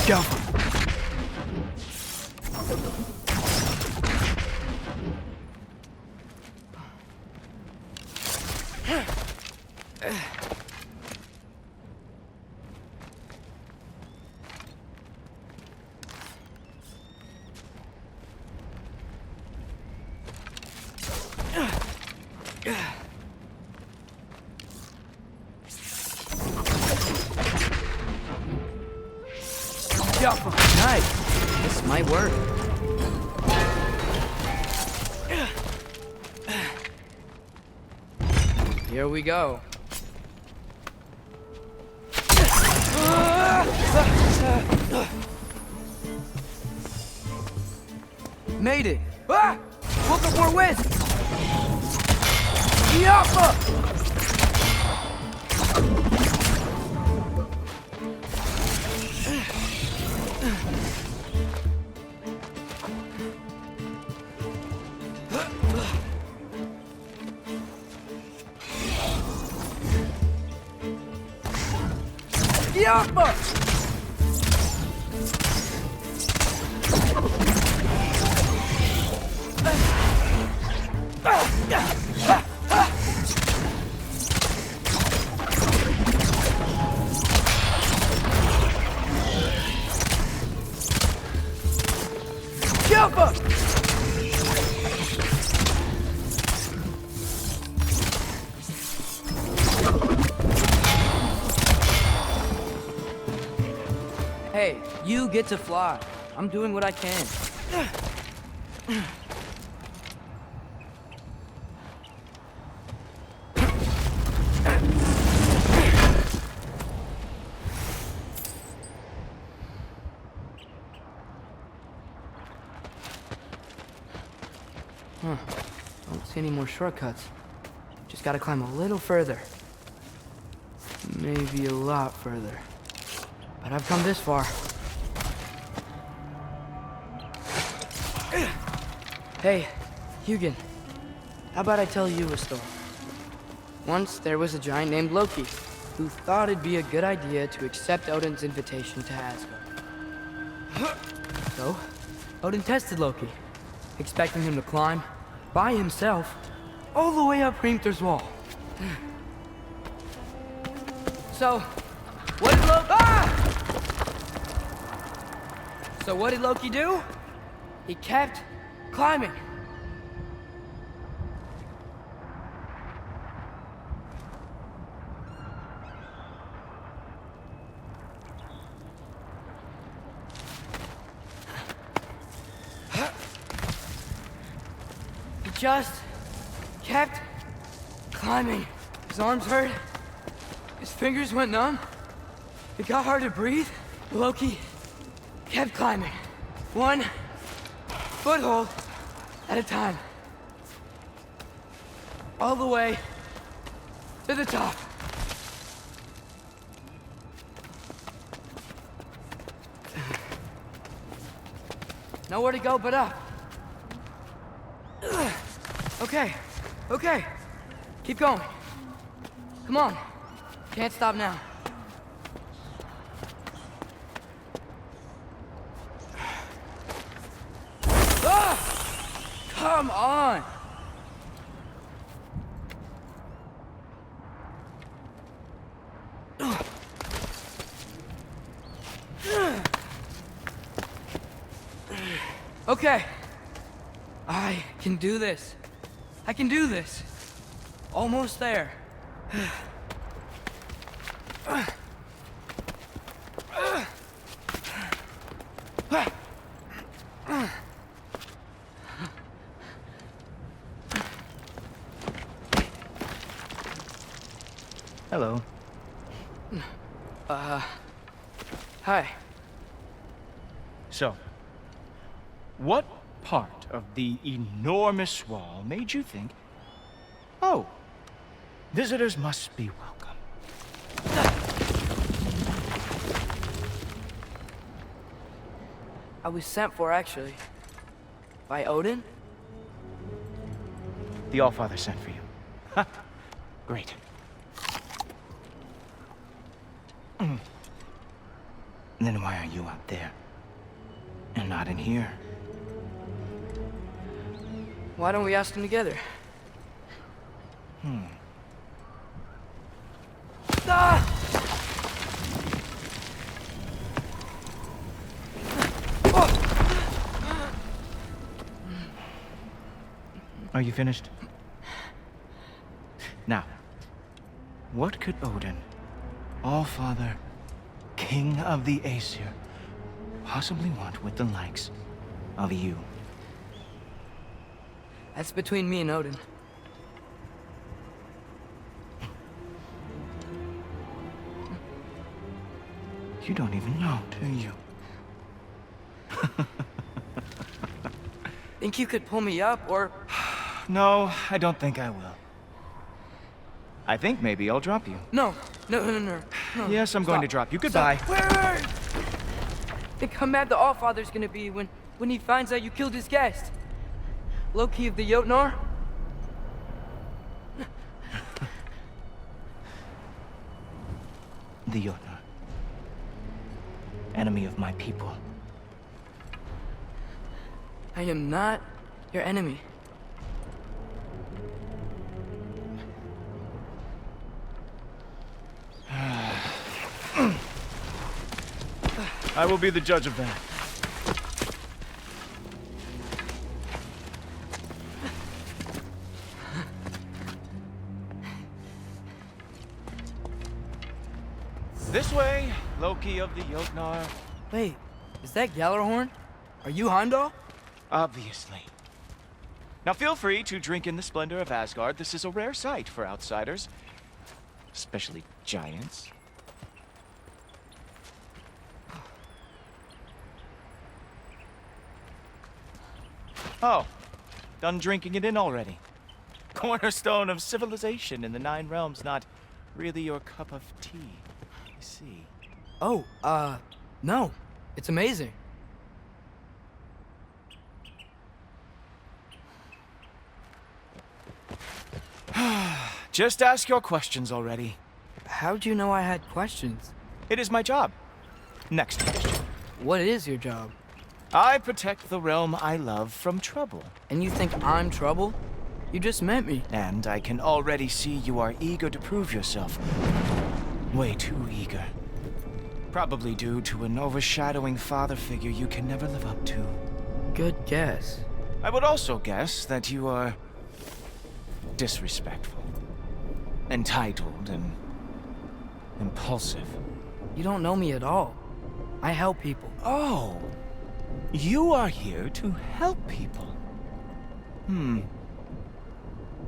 Go. Nice. This might work. Here we go. Made it. Ah! Look at more wins. Yappa! Yappa! Yappa! Hey, you get to fly. I'm doing what I can. Don't see any more shortcuts. Just gotta climb a little further. Maybe a lot further. But I've come this far. Hey, Hugin. How about I tell you a story? Once there was a giant named Loki, who thought it'd be a good idea to accept Odin's invitation to Asgard. So, Odin tested Loki, expecting him to climb, by himself, all the way up Hrimthur's wall. So, what did Loki... Ah! So what did Loki do? He kept climbing. He just kept climbing. His arms hurt. His fingers went numb. It got hard to breathe. Loki kept climbing. One foothold at a time. All the way to the top. Nowhere to go but up. Okay, okay. Keep going. Come on. Can't stop now. Come on! Okay. I can do this. I can do this. Almost there. Hello. Hi. So, what part of the enormous wall made you think, oh, visitors must be welcome? I was sent for, actually. By Odin? The Allfather sent for you. Ha! Great. Then why are you out there? And not in here? Why don't we ask them together? Ah! Are you finished? Now, what could Odin, Allfather, King of the Aesir, possibly want with the likes of you? That's between me and Odin. You don't even know, do you? Think you could pull me up, or... No, I don't think I will. I think maybe I'll drop you. No. Yes, I'm going to drop you. Goodbye. Wait! Think how mad the Allfather's gonna be when he finds out you killed his guest. Loki of the Jotnar? The Jotnar. Enemy of my people. I am not your enemy. I will be the judge of that. This way, Loki of the Jotnar. Wait, is that Gjallarhorn? Are you Heimdall? Obviously. Now feel free to drink in the splendor of Asgard. This is a rare sight for outsiders. Especially giants. Oh, done drinking it in already. Cornerstone of civilization in the 9 realms, not really your cup of tea, you see. Oh, no. It's amazing. Just ask your questions already. How'd you know I had questions? It is my job. Next question. What is your job? I protect the realm I love from trouble. And you think I'm trouble? You just met me. And I can already see you are eager to prove yourself. Way too eager. Probably due to an overshadowing father figure you can never live up to. Good guess. I would also guess that you are disrespectful, entitled, and impulsive. You don't know me at all. I help people. Oh, you are here to help people.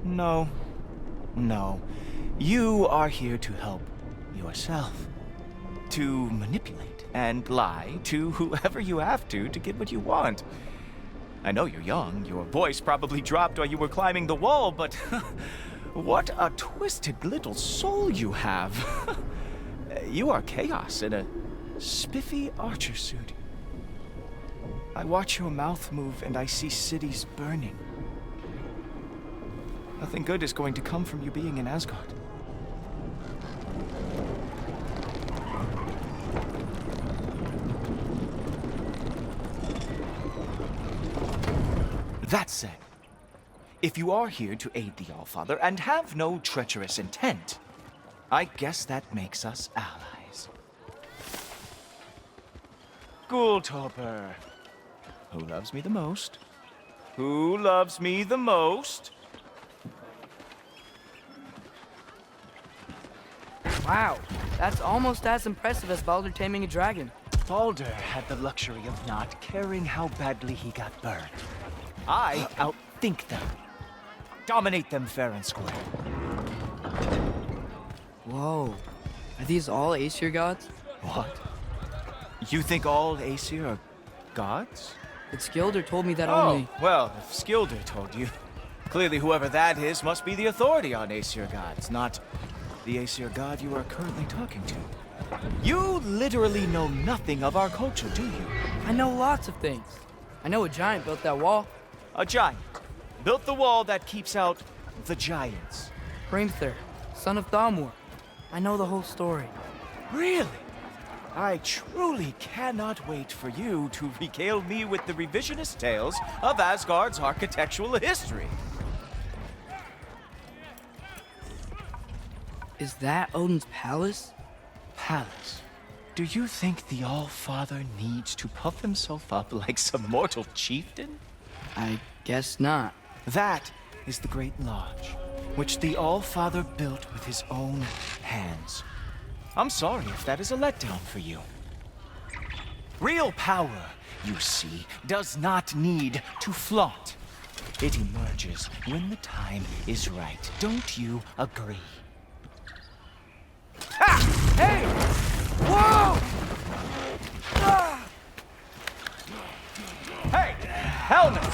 No. You are here to help yourself. To manipulate and lie to whoever you have to get what you want. I know you're young. Your voice probably dropped while you were climbing the wall, but what a twisted little soul you have. You are chaos in a spiffy archer suit. I watch your mouth move and I see cities burning. Nothing good is going to come from you being in Asgard. That said, if you are here to aid the Allfather and have no treacherous intent, I guess that makes us allies. Ghoultoper. Who loves me the most? Who loves me the most? Wow, that's almost as impressive as Baldur taming a dragon. Baldur had the luxury of not caring how badly he got burned. I outthink them. Dominate them fair and square. Whoa, are these all Aesir gods? What? You think all Aesir are gods? But Skilder told me that only... well, if Skilder told you, clearly whoever that is must be the authority on Aesir gods, not the Aesir god you are currently talking to. You literally know nothing of our culture, do you? I know lots of things. I know a giant built that wall. A giant built the wall that keeps out the giants. Hrimthur, son of Thamur. I know the whole story. Really? I truly cannot wait for you to regale me with the revisionist tales of Asgard's architectural history. Is that Odin's palace? Palace? Do you think the All-Father needs to puff himself up like some mortal chieftain? I guess not. That is the Great Lodge, which the All-Father built with his own hands. I'm sorry if that is a letdown for you. Real power, you see, does not need to flaunt. It emerges when the time is right. Don't you agree? Ha! Hey! Whoa! Ah! Hey, helmets!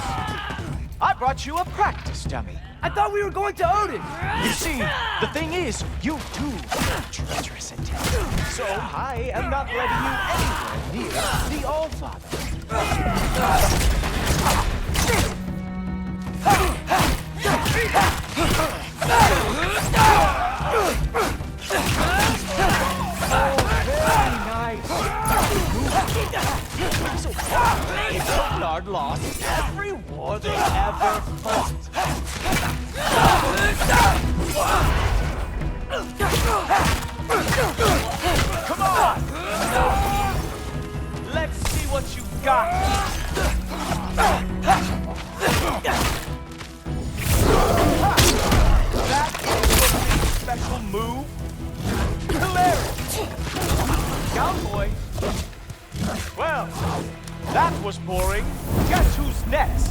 I brought you a practice dummy. I thought we were going to Odin! You see, the thing is, you do have treacherous intent. So I am not letting you anywhere near the All-Father. Asgard lost every war they ever fought. Come on! Let's see what you got. That is a special move. Clarity. Cowboy. Well, that was boring. Guess who's next?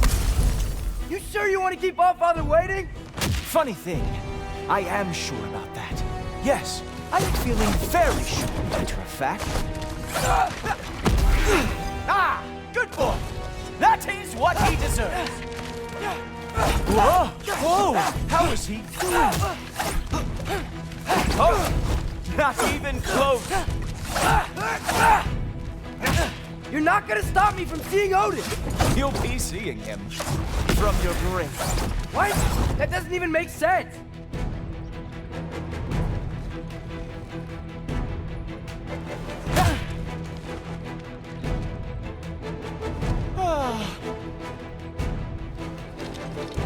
You sure you want to keep Allfather waiting? Funny thing, I am sure about that. Yes, I am feeling very sure, matter of fact. Ah, good boy. That is what he deserves. Whoa, whoa, how is he doing? Oh, not even close. You're not gonna stop me from seeing Odin! You'll be seeing him from your grave. What? That doesn't even make sense!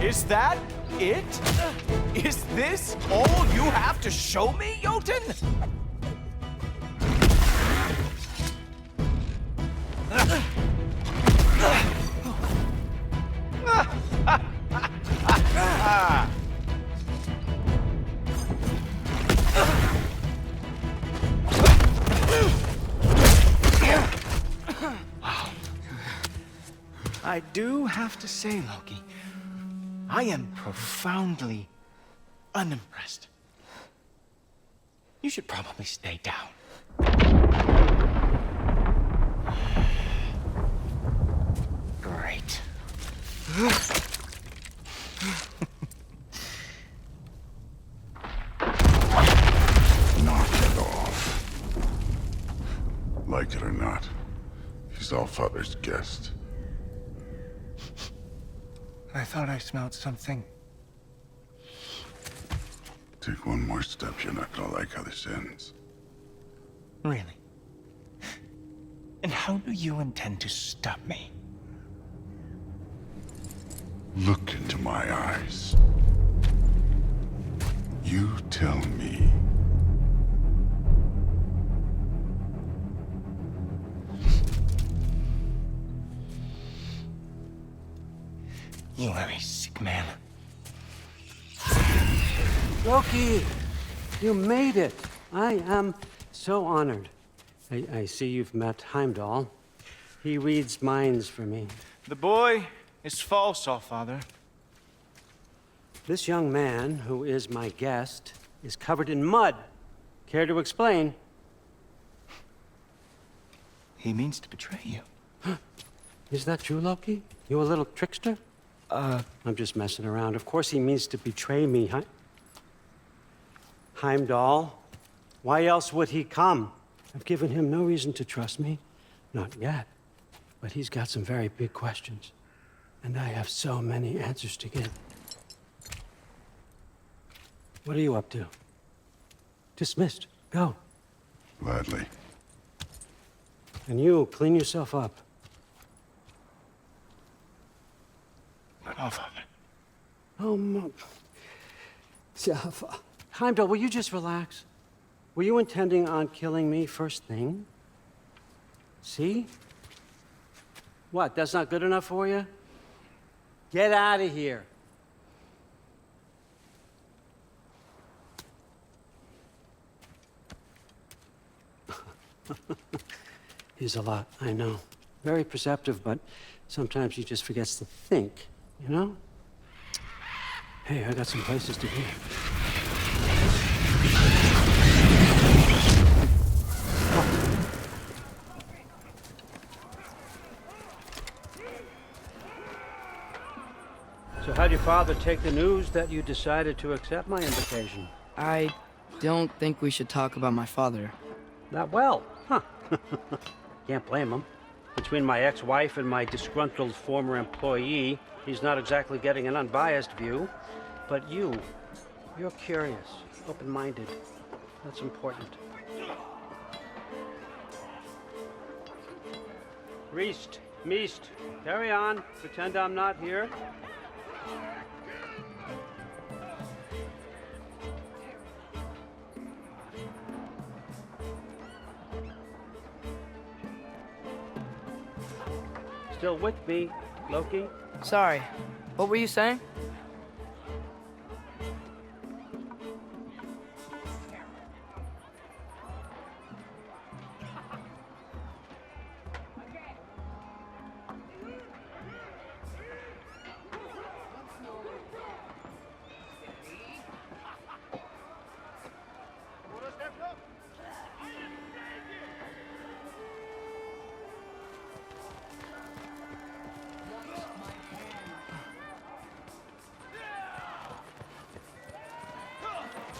Is that it? Is this all you have to show me, Jotun? I do have to say, Loki, I am profoundly unimpressed. You should probably stay down. Great. Knock it off. Like it or not, he's Allfather's guest. I thought I smelled something. Take one more step, you're not gonna like how this ends. Really? And how do you intend to stop me? Look into my eyes. You tell me. You are a sick man. Loki! You made it! I am so honored. I see you've met Heimdall. He reads minds for me. The boy is false, Allfather. This young man, who is my guest, is covered in mud. Care to explain? He means to betray you. Is that true, Loki? You a little trickster? I'm just messing around. Of course he means to betray me, Heimdall. Why else would he come? I've given him no reason to trust me. Not yet. But he's got some very big questions. And I have so many answers to give. What are you up to? Dismissed. Go. Gladly. And you, clean yourself up. But Allfather. Oh, my... Jaffa. Heimdall, will you just relax? Were you intending on killing me first thing? See? What, that's not good enough for you? Get out of here. He's a lot, I know. Very perceptive, but sometimes he just forgets to think, you know? Hey, I got some places to be. So how'd your father take the news that you decided to accept my invitation? I don't think we should talk about my father. Not well, huh? Can't blame him. Between my ex-wife and my disgruntled former employee, he's not exactly getting an unbiased view. But you're curious, open-minded. That's important. Reist, Meest, carry on. Pretend I'm not here. Still with me, Loki? Sorry. What were you saying?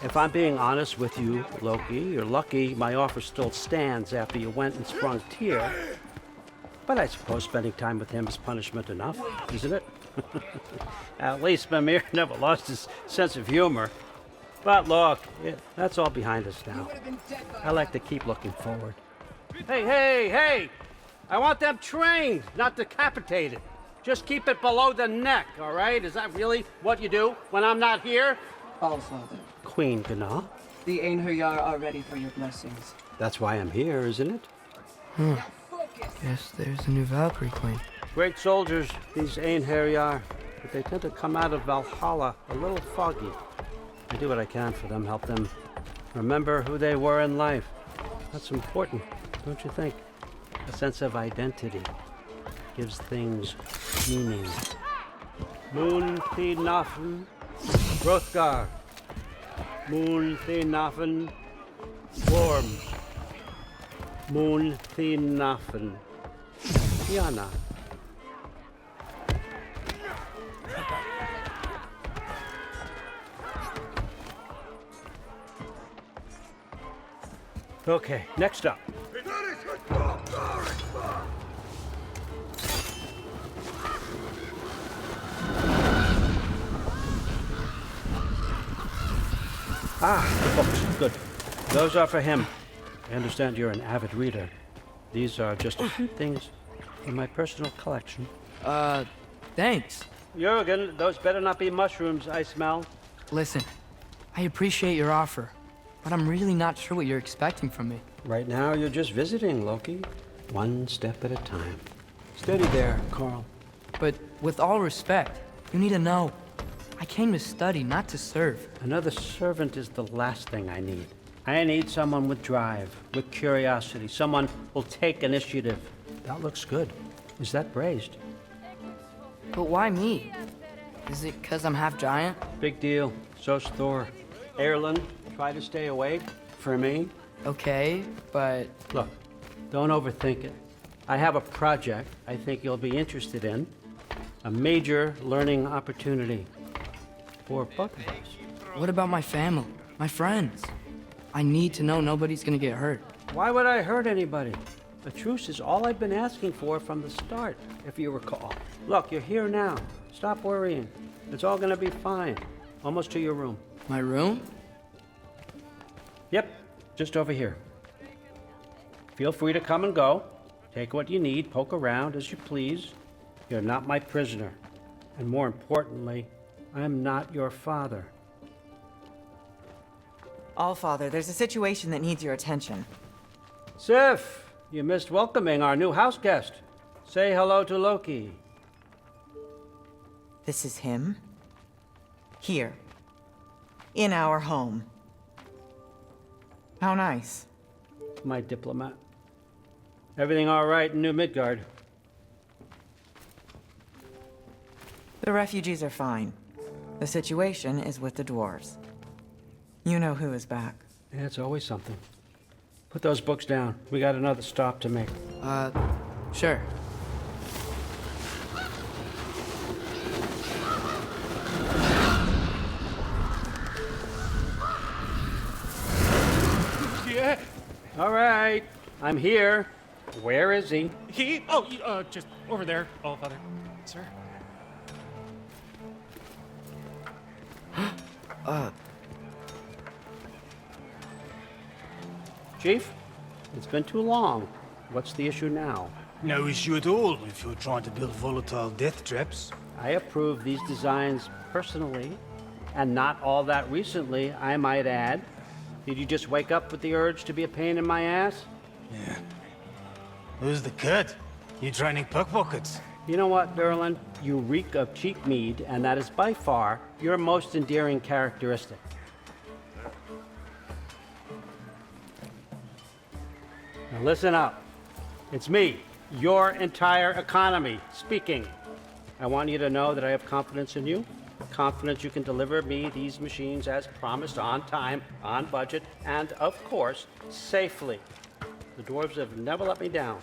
If I'm being honest with you, Loki, you're lucky my offer still stands after you went and sprung Tyr. But I suppose spending time with him is punishment enough, isn't it? At least Mimir never lost his sense of humor. But look, that's all behind us now. I like to keep looking forward. Hey! I want them trained, not decapitated. Just keep it below the neck, all right? Is that really what you do when I'm not here? Allfather, Queen Gná. the Einherjar are ready for your blessings. That's why I'm here, isn't it? Guess there's a new Valkyrie queen. Great soldiers, these Einherjar are, but they tend to come out of Valhalla a little foggy. I do what I can for them, help them remember who they were in life. That's important, don't you think? A sense of identity gives things meaning. Moon Thinafen, Hrothgar. Moon Thinafen, Worm. Moon Thinafen, Yana. Okay, next up. Ah, the books. Good. Those are for him. I understand you're an avid reader. These are just a few things in my personal collection. Thanks. Jurgen, those better not be mushrooms I smell. Listen, I appreciate your offer, but I'm really not sure what you're expecting from me. Right now, you're just visiting, Loki. One step at a time. Steady there, Carl. But with all respect, you need to know. I came to study, not to serve. Another servant is the last thing I need. I need someone with drive, with curiosity, someone who'll take initiative. That looks good. Is that braised? But why me? Is it because I'm half giant? Big deal. So's Thor. Erlen, try to stay awake. For me. Okay, but... Look, don't overthink it. I have a project I think you'll be interested in. A major learning opportunity. For both of us. What about my family? My friends? I need to know nobody's gonna get hurt. Why would I hurt anybody? A truce is all I've been asking for from the start, if you recall. Look, you're here now. Stop worrying. It's all gonna be fine. Almost to your room. My room? Yep, just over here. Feel free to come and go. Take what you need, poke around as you please. You're not my prisoner. And more importantly, I'm not your father. Allfather, there's a situation that needs your attention. Sif, you missed welcoming our new house guest. Say hello to Loki. This is him? Here. In our home. How nice. My diplomat. Everything all right in New Midgard? The refugees are fine. The situation is with the dwarves. You know who is back. Yeah, it's always something. Put those books down. We got another stop to make. Sure. Yeah. All right, I'm here. Where is he? He? Oh, just over there, Allfather. Sir. Chief, it's been too long. What's the issue now? No issue at all if you're trying to build volatile death traps. I approve these designs personally, and not all that recently, I might add. Did you just wake up with the urge to be a pain in my ass? Yeah. Who's the cut? You training pickpockets? You know what, Derlin? You reek of cheap mead, and that is by far your most endearing characteristic. Now listen up. It's me, your entire economy, speaking. I want you to know that I have confidence in you. Confidence you can deliver me these machines as promised, on time, on budget, and of course, safely. The dwarves have never let me down,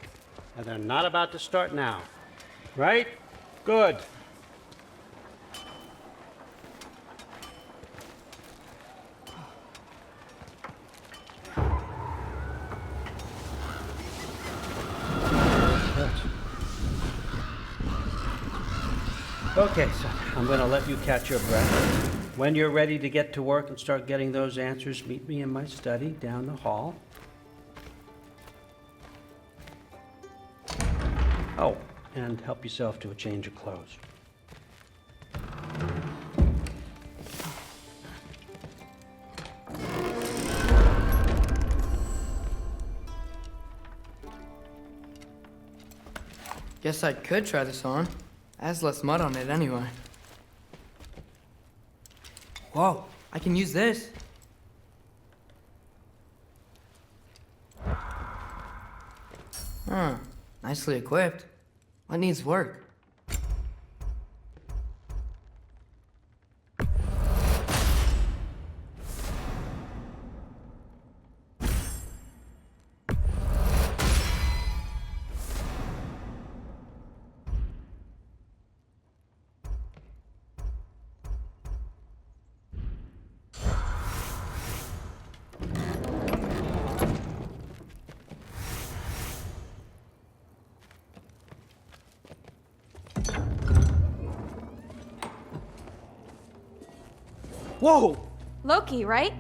and they're not about to start now. Right? Good. Okay, so I'm going to let you catch your breath. When you're ready to get to work and start getting those answers, meet me in my study down the hall. Oh, and help yourself to a change of clothes. Guess I could try this on. It has less mud on it anyway. Whoa, I can use this. Huh, nicely equipped. What needs work? Whoa! Loki, right?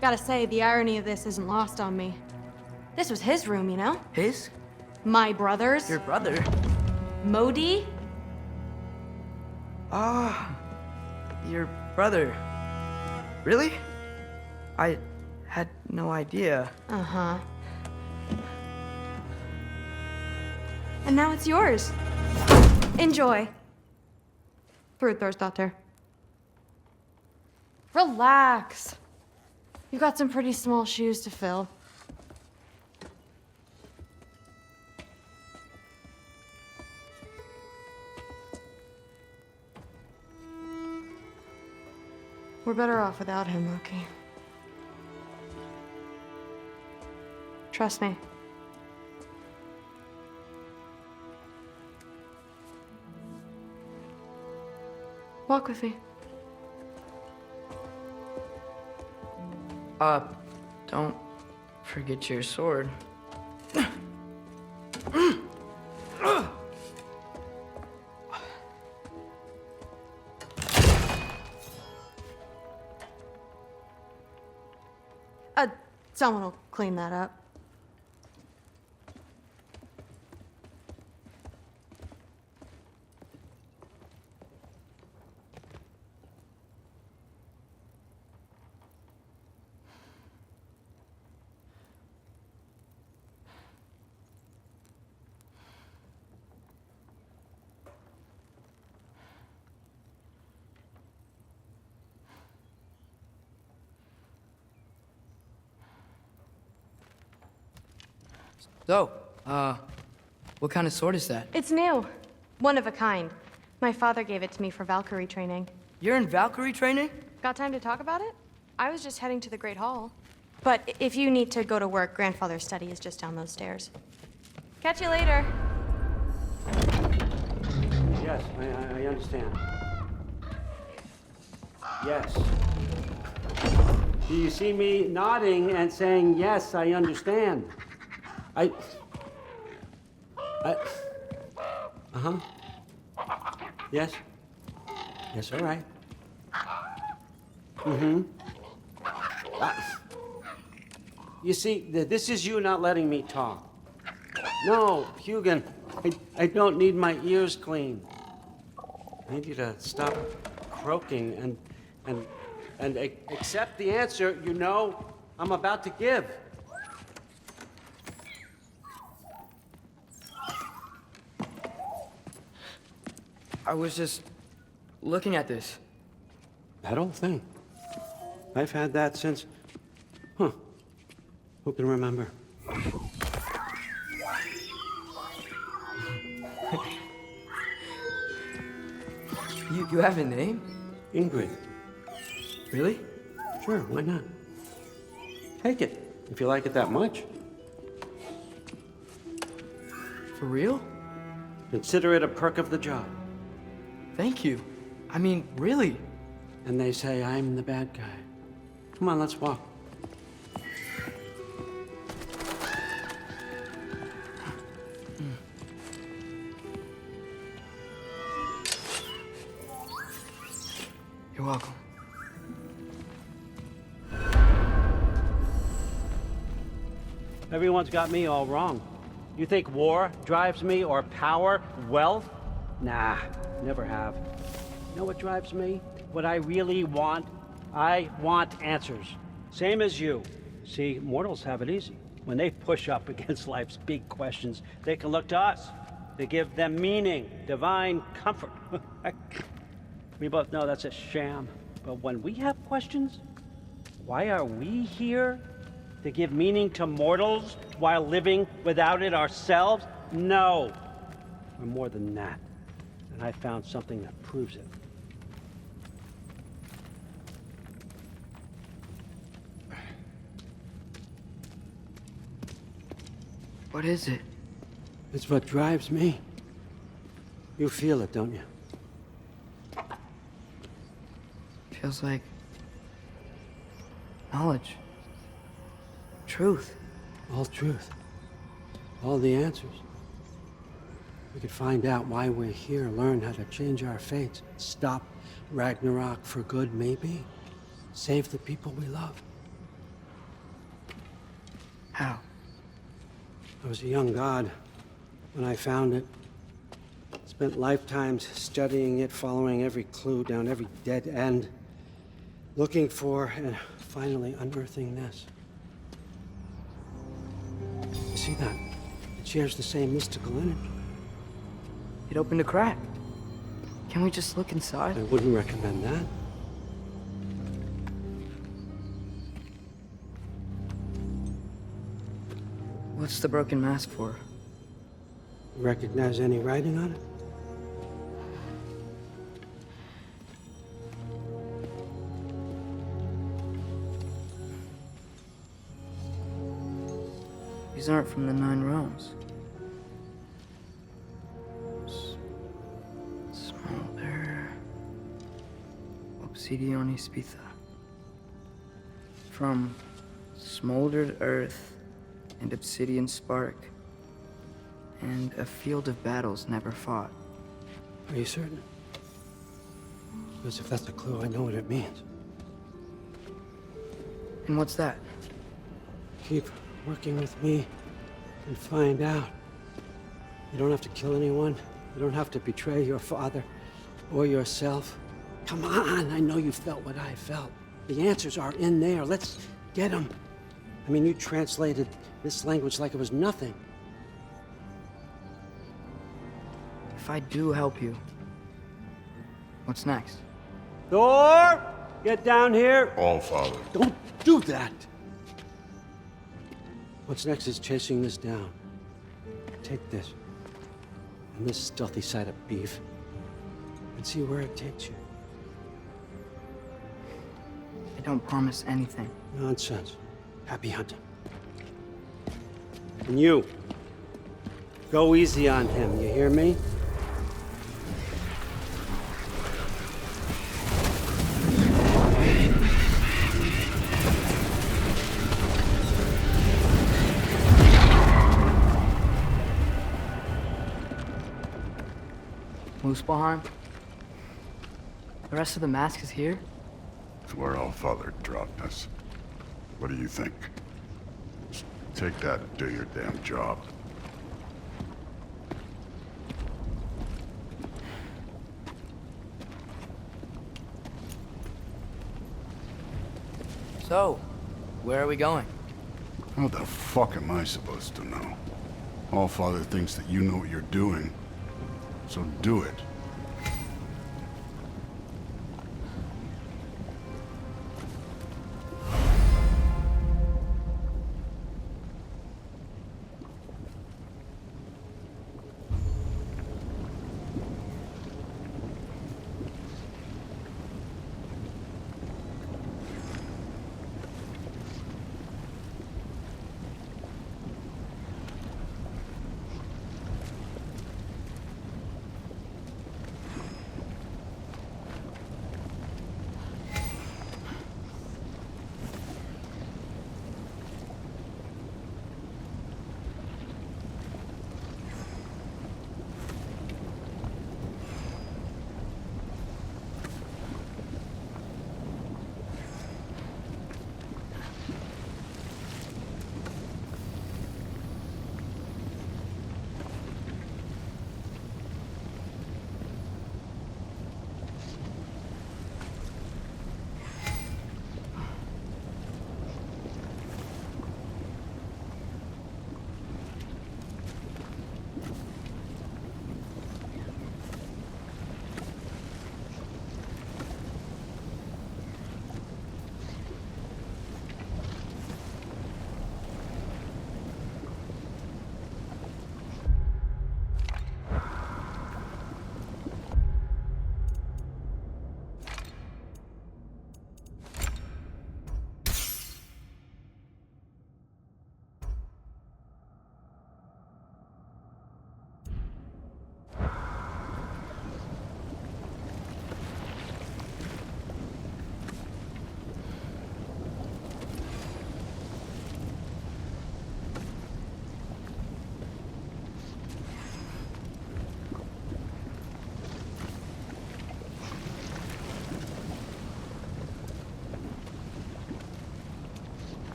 Gotta say, the irony of this isn't lost on me. This was his room, you know? His? My brother's. Your brother? Modi? Ah, your brother. Really? I had no idea. Uh-huh. And now it's yours. Enjoy. Daughter. Relax. You've got some pretty small shoes to fill. We're better off without him, Loki. Trust me. Walk with me. Don't forget your sword. Someone will clean that up. So, what kind of sword is that? It's new. One of a kind. My father gave it to me for Valkyrie training. You're in Valkyrie training? Got time to talk about it? I was just heading to the Great Hall. But if you need to go to work, Grandfather's study is just down those stairs. Catch you later. Yes, I understand. Yes. Do you see me nodding and saying, yes, I understand? Uh-huh. Yes? Yes, all right. Mm-hmm. You see, this is you not letting me talk. No, Hugin, I don't need my ears cleaned. I need you to stop croaking and accept the answer you know I'm about to give. I was just looking at this. That old thing. I've had that since... Huh. Who can remember? You have a name? Ingrid. Really? Sure, why not? Take it, if you like it that much. For real? Consider it a perk of the job. Thank you. I mean, really. And they say I'm the bad guy. Come on, let's walk. You're welcome. Everyone's got me all wrong. You think war drives me, or power, wealth? Nah, never have. You know what drives me? What I really want? I want answers. Same as you. See, mortals have it easy. When they push up against life's big questions, they can look to us. to give them meaning, divine comfort. We both know that's a sham. But when we have questions, why are we here? To give meaning to mortals while living without it ourselves? No. We're more than that. And I found something that proves it. What is it? It's what drives me. You feel it, don't you? Feels like knowledge. Truth. All truth. All the answers. We could find out why we're here, learn how to change our fates, stop Ragnarok for good, maybe. Save the people we love. How? I was a young god when I found it. Spent lifetimes studying it, following every clue down every dead end, looking for and finally unearthing this. You see that? It shares the same mystical energy. It opened a crack. Can we just look inside? I wouldn't recommend that. What's the broken mask for? You recognize any writing on it? These aren't from the Nine Realms. Smolder. Obsidione Spitha. From smoldered earth and obsidian spark, and a field of battles never fought. Are you certain? Because if that's a clue, I know what it means. And what's that? Keep working with me and find out. You don't have to kill anyone. You don't have to betray your father or yourself. Come on, I know you felt what I felt. The answers are in there. Let's get them. I mean, you translated this language like it was nothing. If I do help you, what's next? Thor! Get down here! All Father. Don't do that! What's next is chasing this down. Take this, and this stealthy side of beef, and see where it takes you. I don't promise anything. Nonsense. Happy hunting. And you, go easy on him, you hear me? Muspelheim? The rest of the mask is here? It's where All Father dropped us. What do you think? Just take that and do your damn job. So, where are we going? How the fuck am I supposed to know? All Father thinks that you know what you're doing, so do it.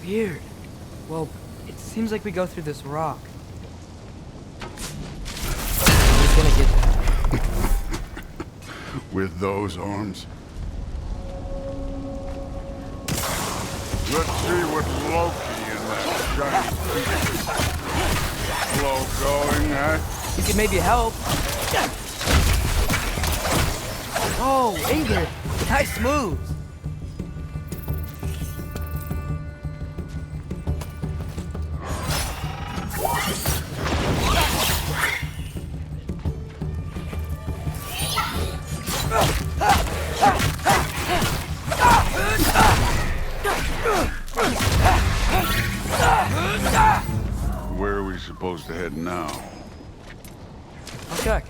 Weird. Well, it seems like we go through this rock. We're gonna get there. With those arms? Let's see what's Loki in that shiny piece. Slow going, huh? You could maybe help. Oh, Ingrid! Nice moves! Where are we supposed to head now? I'll check.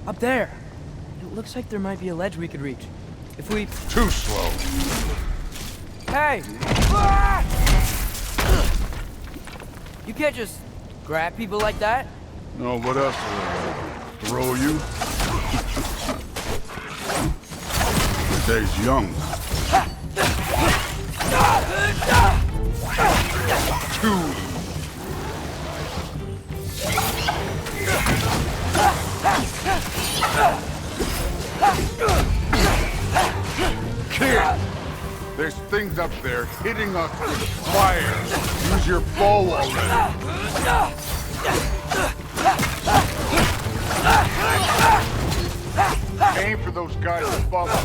Up there! It looks like there might be a ledge we could reach. If we... Too slow! Hey! You can't just grab people like that. No, what else? Throw you? Stay's young. Too. Kid! There's things up there hitting us with fire. Use your bow already. Aim for those guys above us.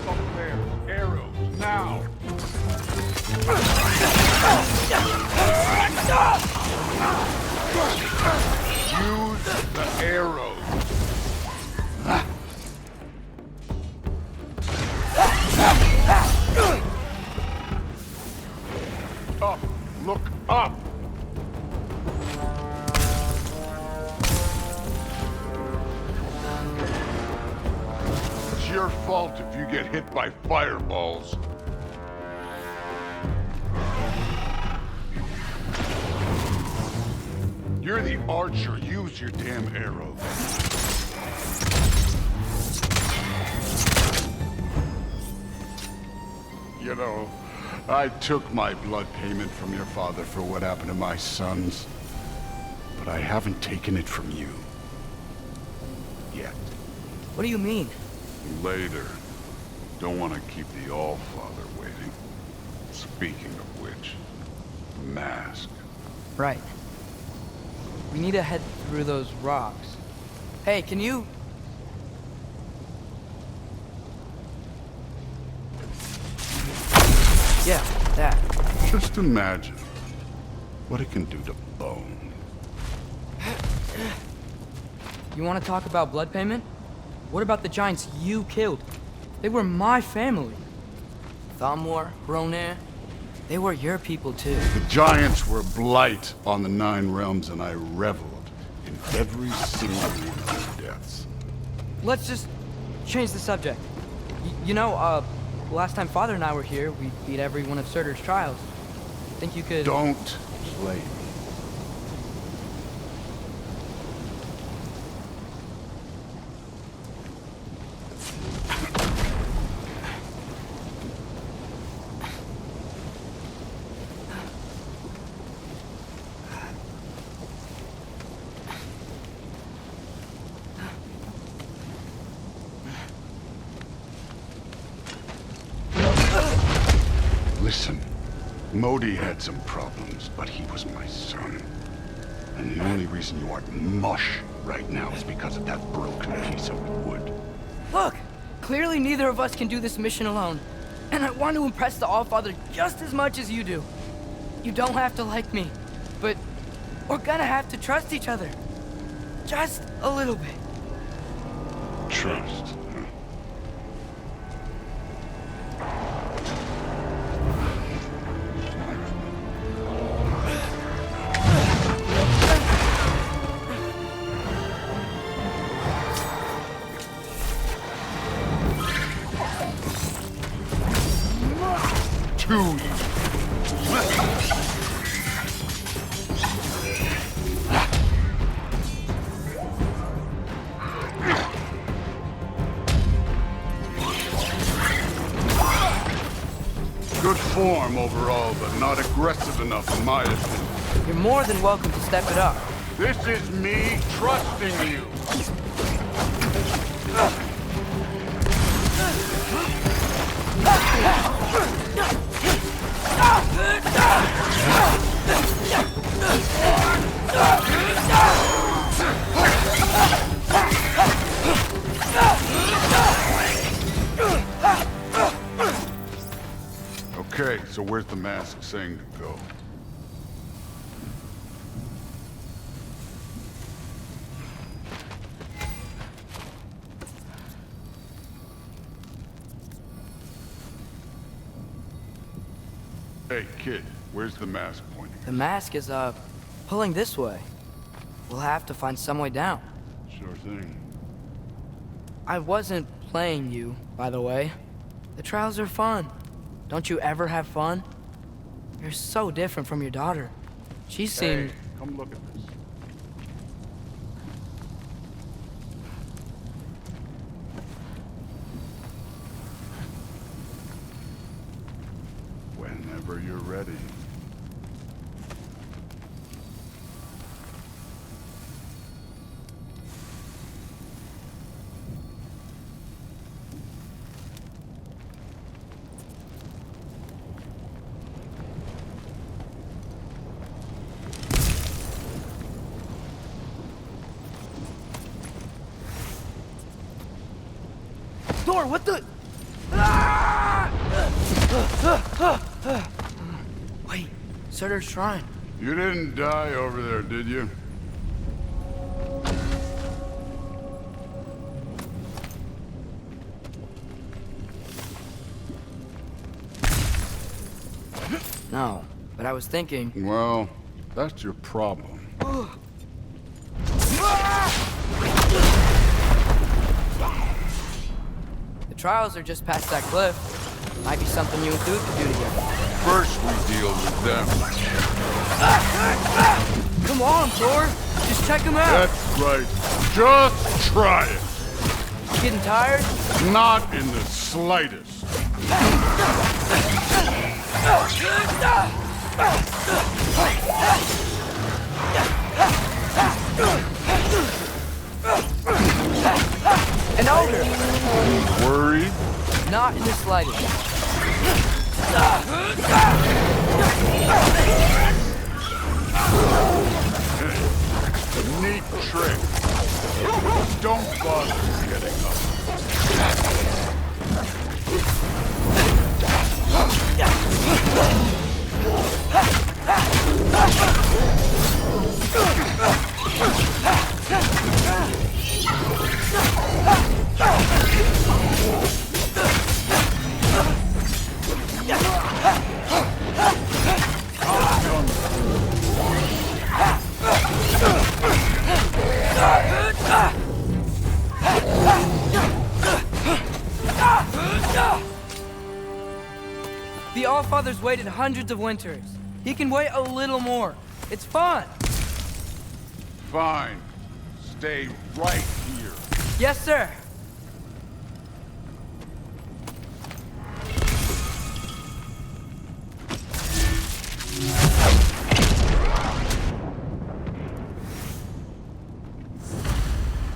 Up there, arrows, now. Use the arrows. Up, look up. It's your fault if you get hit by fireballs. You're the archer. Use your damn arrow. You know, I took my blood payment from your father for what happened to my sons. But I haven't taken it from you. Yet. What do you mean? Later. Don't want to keep the All-Father waiting. Speaking of which, the mask. Right. We need to head through those rocks. Hey, can you... Yeah, that. Just imagine what it can do to bone. You want to talk about blood payment? What about the giants you killed? They were my family. Thamor, Hrungnir, they were your people too. The giants were blight on the 9 realms, and I reveled in every single one of their deaths. Let's just change the subject. You know, last time Father and I were here, we beat every one of Surtur's trials. Think you could... Don't play me. Listen, Modi had some problems, but he was my son. And the only reason you aren't mush right now is because of that broken piece of wood. Look! Clearly neither of us can do this mission alone. And I want to impress the All-Father just as much as you do. You don't have to like me, but we're gonna have to trust each other. Just a little bit. Trust. too easy. Good form overall, but not aggressive enough in my opinion. You're more than welcome to step it up. This is me trusting you. Okay, so where's the mask saying to go? Hey, kid, where's the mask pointing? The mask is, pulling this way. We'll have to find some way down. Sure thing. I wasn't playing you, by the way. The trials are fun. Don't you ever have fun? You're so different from your daughter. She seemed... Hey, come look at this. Whenever you're ready. Thor, what the... Wait, Surtur's shrine. You didn't die over there, did you? No, but I was thinking... Well, that's your problem. The trials are just past that cliff. Might be something you and Duke could do together. First we deal with them. Come on, Thor! Just check them out! That's right. Just try it. You getting tired? Not in the slightest. An ogre! Worried? Not in the slightest. Neat trick. Don't bother getting up. The Allfather's waited hundreds of winters. He can wait a little more. It's fun. Fine. Stay right here. Yes, sir.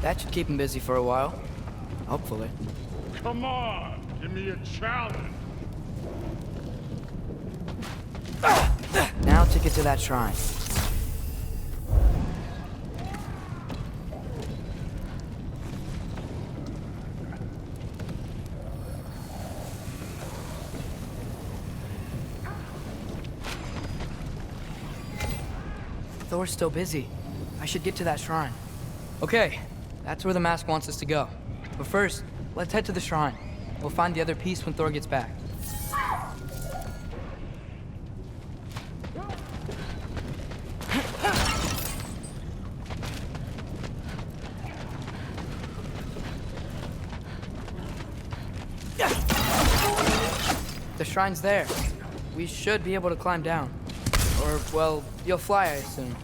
That should keep him busy for a while. Hopefully. Come on, give me a challenge. Now to get to that shrine. Thor's still busy. I should get to that shrine. Okay, that's where the mask wants us to go. But first, let's head to the shrine. We'll find the other piece when Thor gets back. The shrine's there. we should be able to climb down. Or, well, you'll fly, I assume.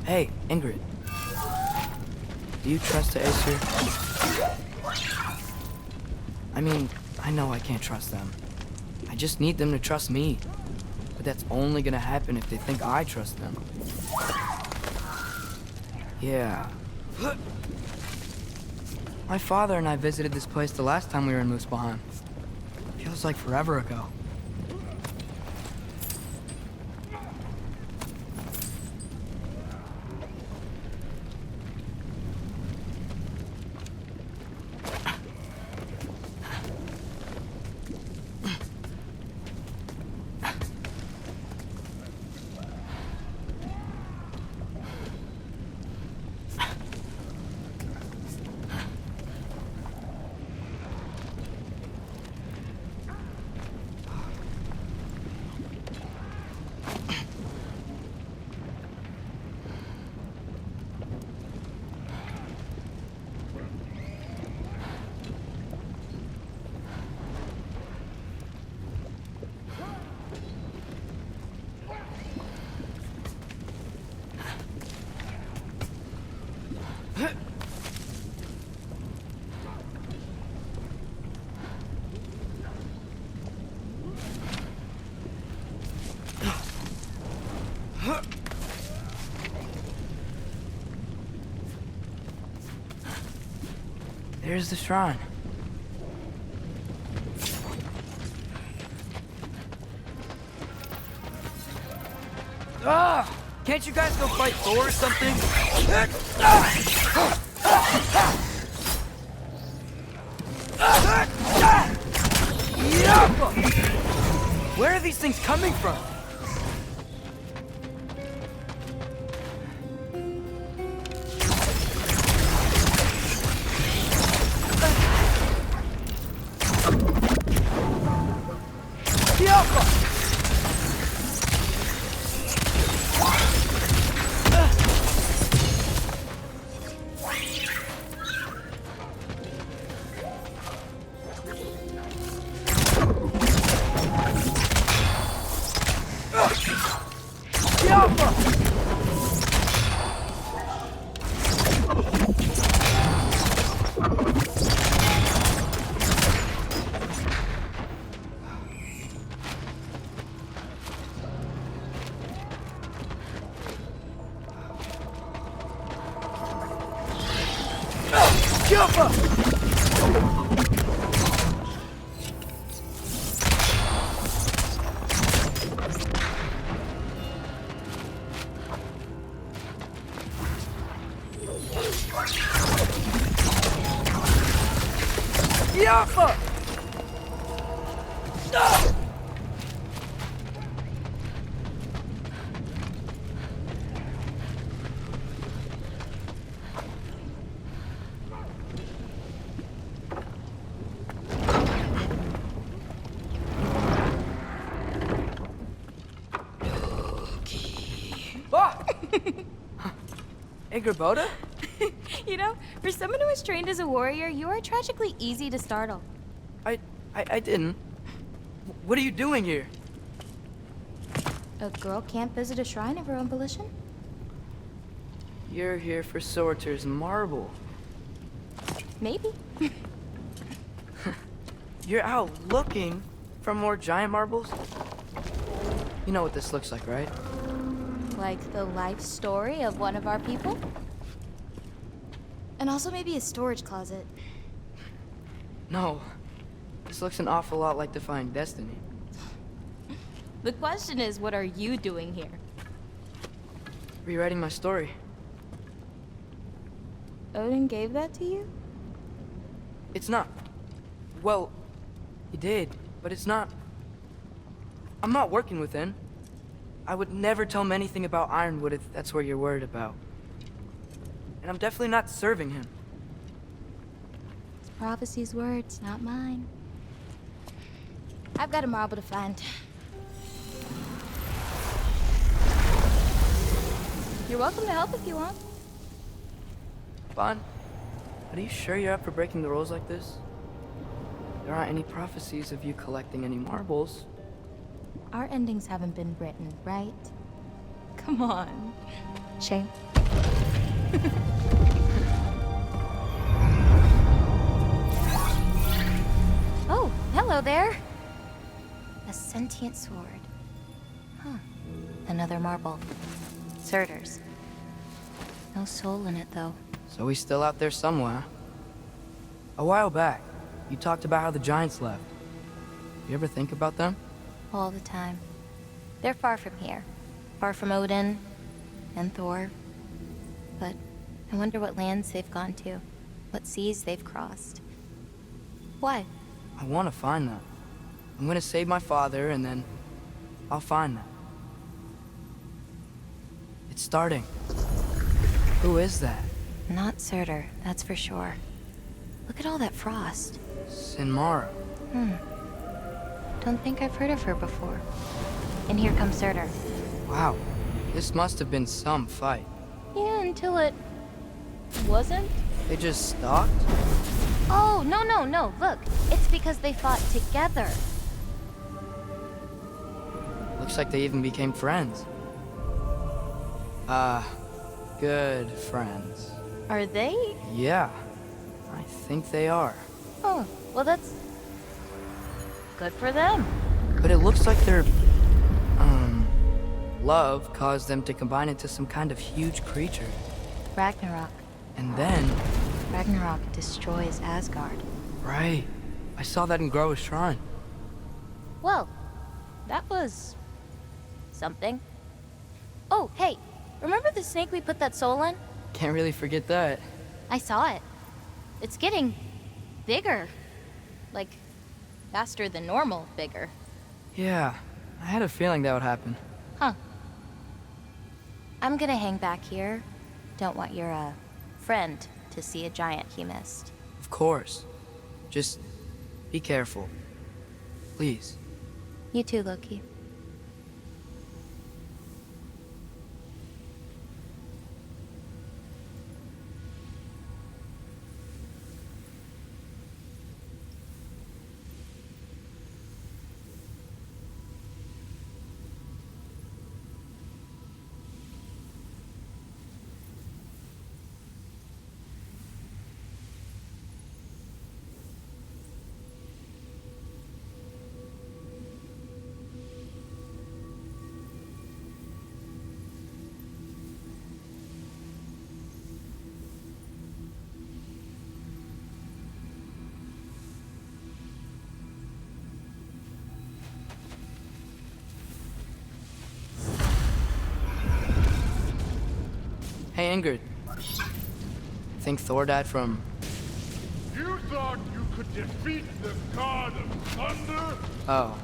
Hey, Ingrid. Do you trust the Aesir? I mean, I know I can't trust them. I just need them to trust me. But that's only gonna happen if they think I trust them. Yeah. My father and I visited this place the last time we were in Muspelheim. Feels like forever ago. There's the shrine. Ah! Can't you guys go fight Thor or something? Where are these things coming from? Boda? You know, for someone who was trained as a warrior, you are tragically easy to startle. I didn't. What are you doing here? A girl can't visit a shrine of her own volition? You're here for Sorter's marble. Maybe. You're out looking for more giant marbles? You know what this looks like, right? Like the life story of one of our people? And also maybe a storage closet. No. This looks an awful lot like Defying Destiny. The question is, what are you doing here? Rewriting my story. Odin gave that to you? It's not. Well, he did, but it's not I'm not working within. I would never tell him anything about Ironwood if that's what you're worried about. And I'm definitely not serving him. It's prophecy's words, not mine. I've got a marble to find. You're welcome to help if you want. Bon, are you sure you're up for breaking the rules like this? There aren't any prophecies of you collecting any marbles. Our endings haven't been written, right? Come on. Shame. Oh, hello there. A sentient sword. Huh. Another marble. Surtur's. No soul in it, though. So he's still out there somewhere. A while back, you talked about how the giants left. You ever think about them? All the time. They're far from here. Far from Odin and Thor. But I wonder what lands they've gone to. What seas they've crossed. Why? I want to find them. I'm gonna save my father, and then I'll find them. It's starting. Who is that? Not Surtur, that's for sure. Look at all that frost. Sinmara. Don't think I've heard of her before. And here comes Surtur. Wow. This must have been some fight. Yeah, until it... wasn't? They just stalked? Oh, no. Look, it's because they fought together. Looks like they even became friends. Good friends. Are they? Yeah, I think they are. Oh, well that's... good for them. But it looks like their... love caused them to combine into some kind of huge creature. Ragnarok. And then... Ragnarok destroys Asgard. Right. I saw that in Groa's shrine. Well, that was... something. Oh, hey, remember the snake we put that soul in? Can't really forget that. I saw it. It's getting... bigger. Like, faster than normal bigger. Yeah, I had a feeling that would happen. Huh. I'm gonna hang back here. Don't want your, friend to see a giant he missed. Of course. Just be careful. Please. You too, Loki. Hey, Ingrid. Think Thor died from... You thought you could defeat the god of thunder? Oh.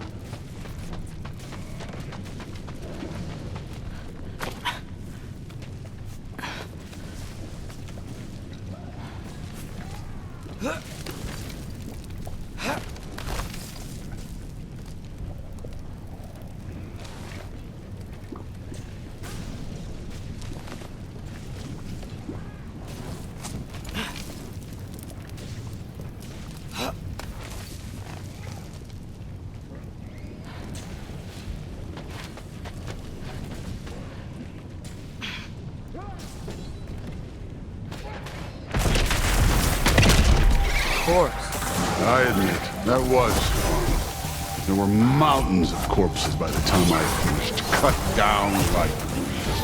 I admit, that was fun. There were mountains of corpses by the time I finished, cut down like weeds.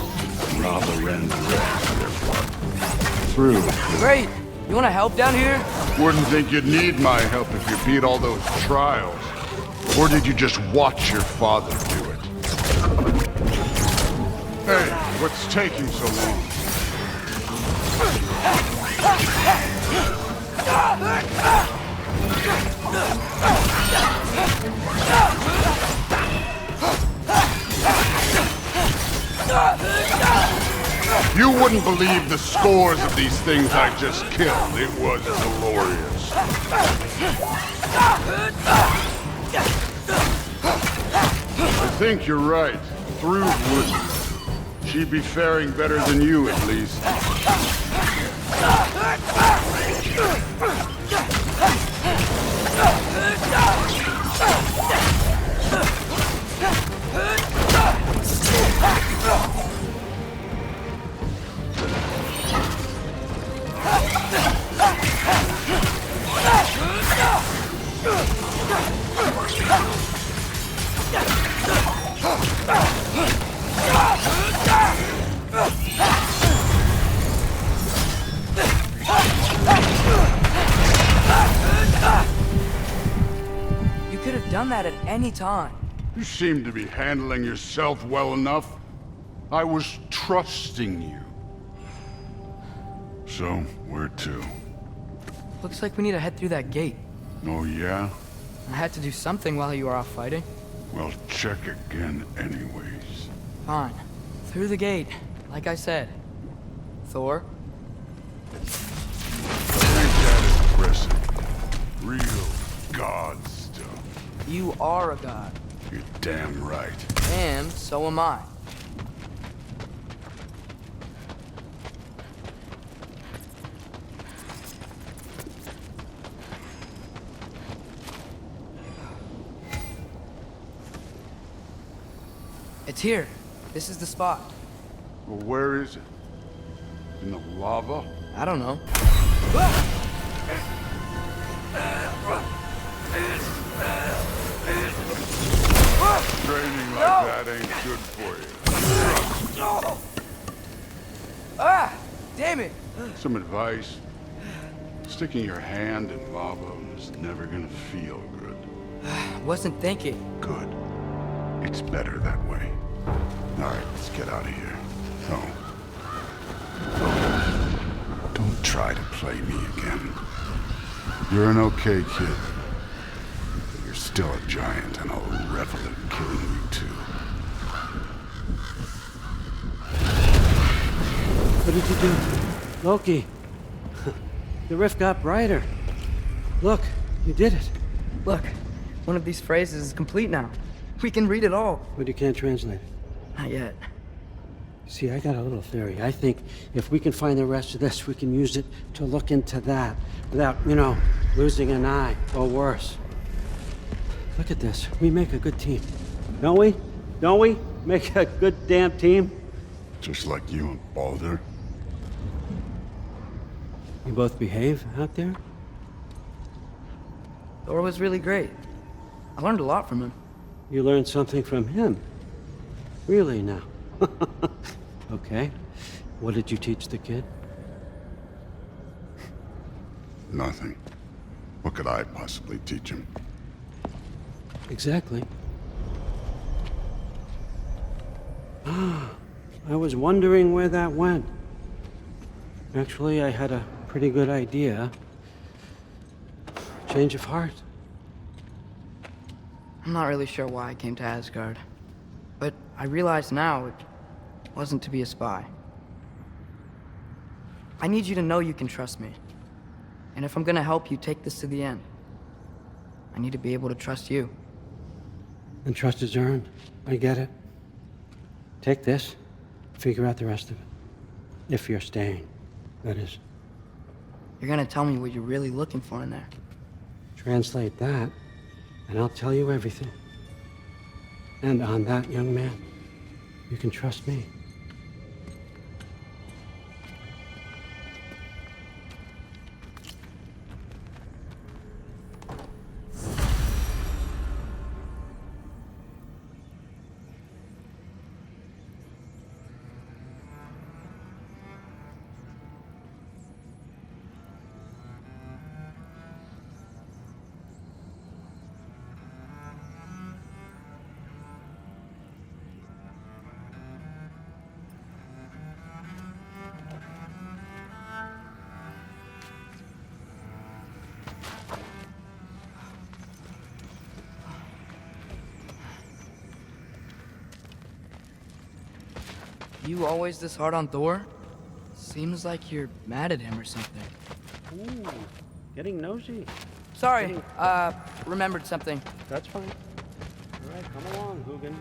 Lava ran the rest of their blood through. Great! You wanna help down here? Wouldn't think you'd need my help if you beat all those trials. Or did you just watch your father do it? Hey, what's taking so long? You wouldn't believe the scores of these things I just killed. It was glorious. I think you're right. Thrud wouldn't. She'd be faring better than you, at least. You could have done that at any time. You seem to be handling yourself well enough. I was trusting you. So, where to? Looks like we need to head through that gate. Oh, yeah? I had to do something while you were off fighting. Well, check again anyways. Fine. Through the gate, like I said. Thor? Ain't that impressive? Real god stuff. You are a god. You're damn right. And so am I. It's here. This is the spot. Well, where is it? In the lava? I don't know. Training like that ain't good for you. Ah! Damn it! Some advice. Sticking your hand in lava is never gonna feel good. Wasn't thinking. Good. It's better that way. Alright, let's get out of here. No. Don't try to play me again. You're an okay kid. But you're still a giant, and I'll revel in killing you too. What did you do? Loki. The rift got brighter. Look, you did it. Look, one of these phrases is complete now. We can read it all. But you can't translate it. Not yet. See, I got a little theory. I think if we can find the rest of this, we can use it to look into that without, losing an eye or worse. Look at this. We make a good team. Don't we? Don't we? Make a good damn team? Just like you and Baldur. You both behave out there? Thor was really great. I learned a lot from him. You learned something from him? Really now? Okay. What did you teach the kid? Nothing. What could I possibly teach him? Exactly. I was wondering where that went. Actually, I had a pretty good idea. Change of heart. I'm not really sure why I came to Asgard. But I realize now it wasn't to be a spy. I need you to know you can trust me. And if I'm gonna help you take this to the end, I need to be able to trust you. And trust is earned. I get it. Take this, figure out the rest of it. If you're staying, that is. You're gonna tell me what you're really looking for in there. Translate that, and I'll tell you everything. And on that, young man, you can trust me. You always this hard on Thor? Seems like you're mad at him or something. Ooh, getting nosy. Sorry, remembered something. That's fine. All right, come along, Hugin.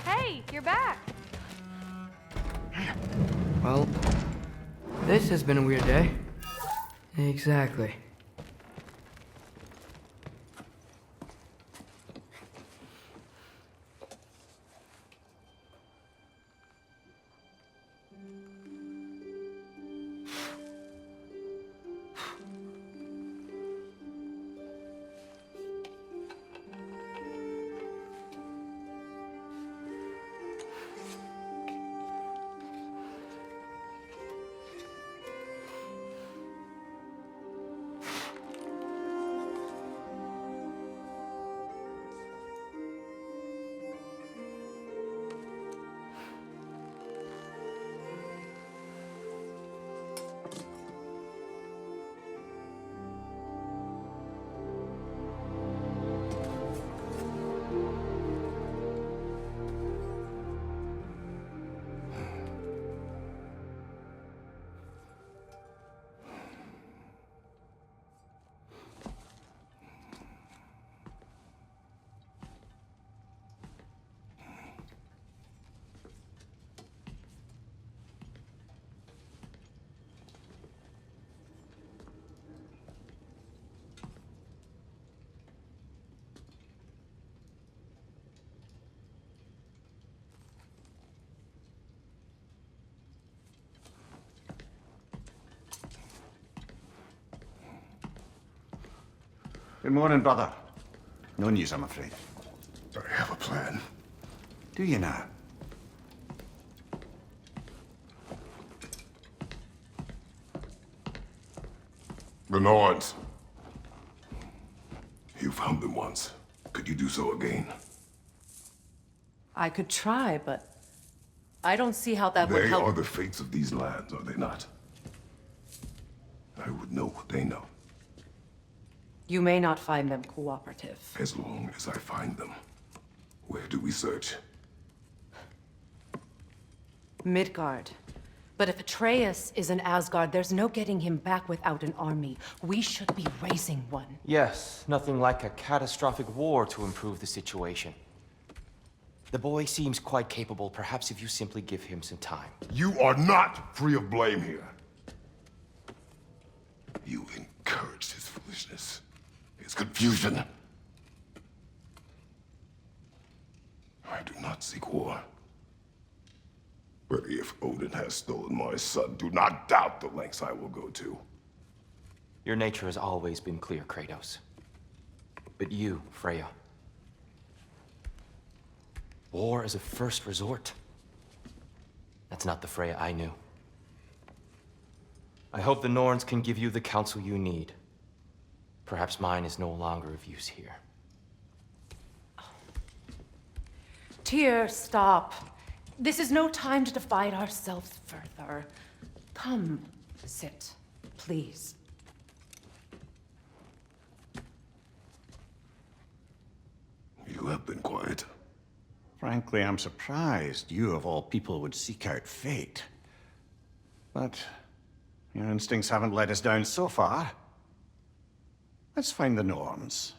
Hey, you're back. Well, this has been a weird day. Exactly. Good morning, brother. No news, I'm afraid. I have a plan. Do you now? The Norns. You found them once. Could you do so again? I could try, but I don't see how that would They help. are the fates of these lands, are they not? I would know what they know. You may not find them cooperative. As long as I find them. Where do we search? Midgard. But if Atreus is in Asgard, there's no getting him back without an army. We should be raising one. Yes, nothing like a catastrophic war to improve the situation. The boy seems quite capable. Perhaps if you simply give him some time. You are not free of blame here. You encouraged his foolishness, his confusion. I do not seek war. But if Odin has stolen my son, do not doubt the lengths I will go to. Your nature has always been clear, Kratos. But you, Freya. War is a first resort. That's not the Freya I knew. I hope the Norns can give you the counsel you need. Perhaps mine is no longer of use here. Tyr, stop. This is no time to divide ourselves further. Come, sit, please. You have been quiet. Frankly, I'm surprised you, of all people, would seek out fate. But your instincts haven't let us down so far. Let's find the norms.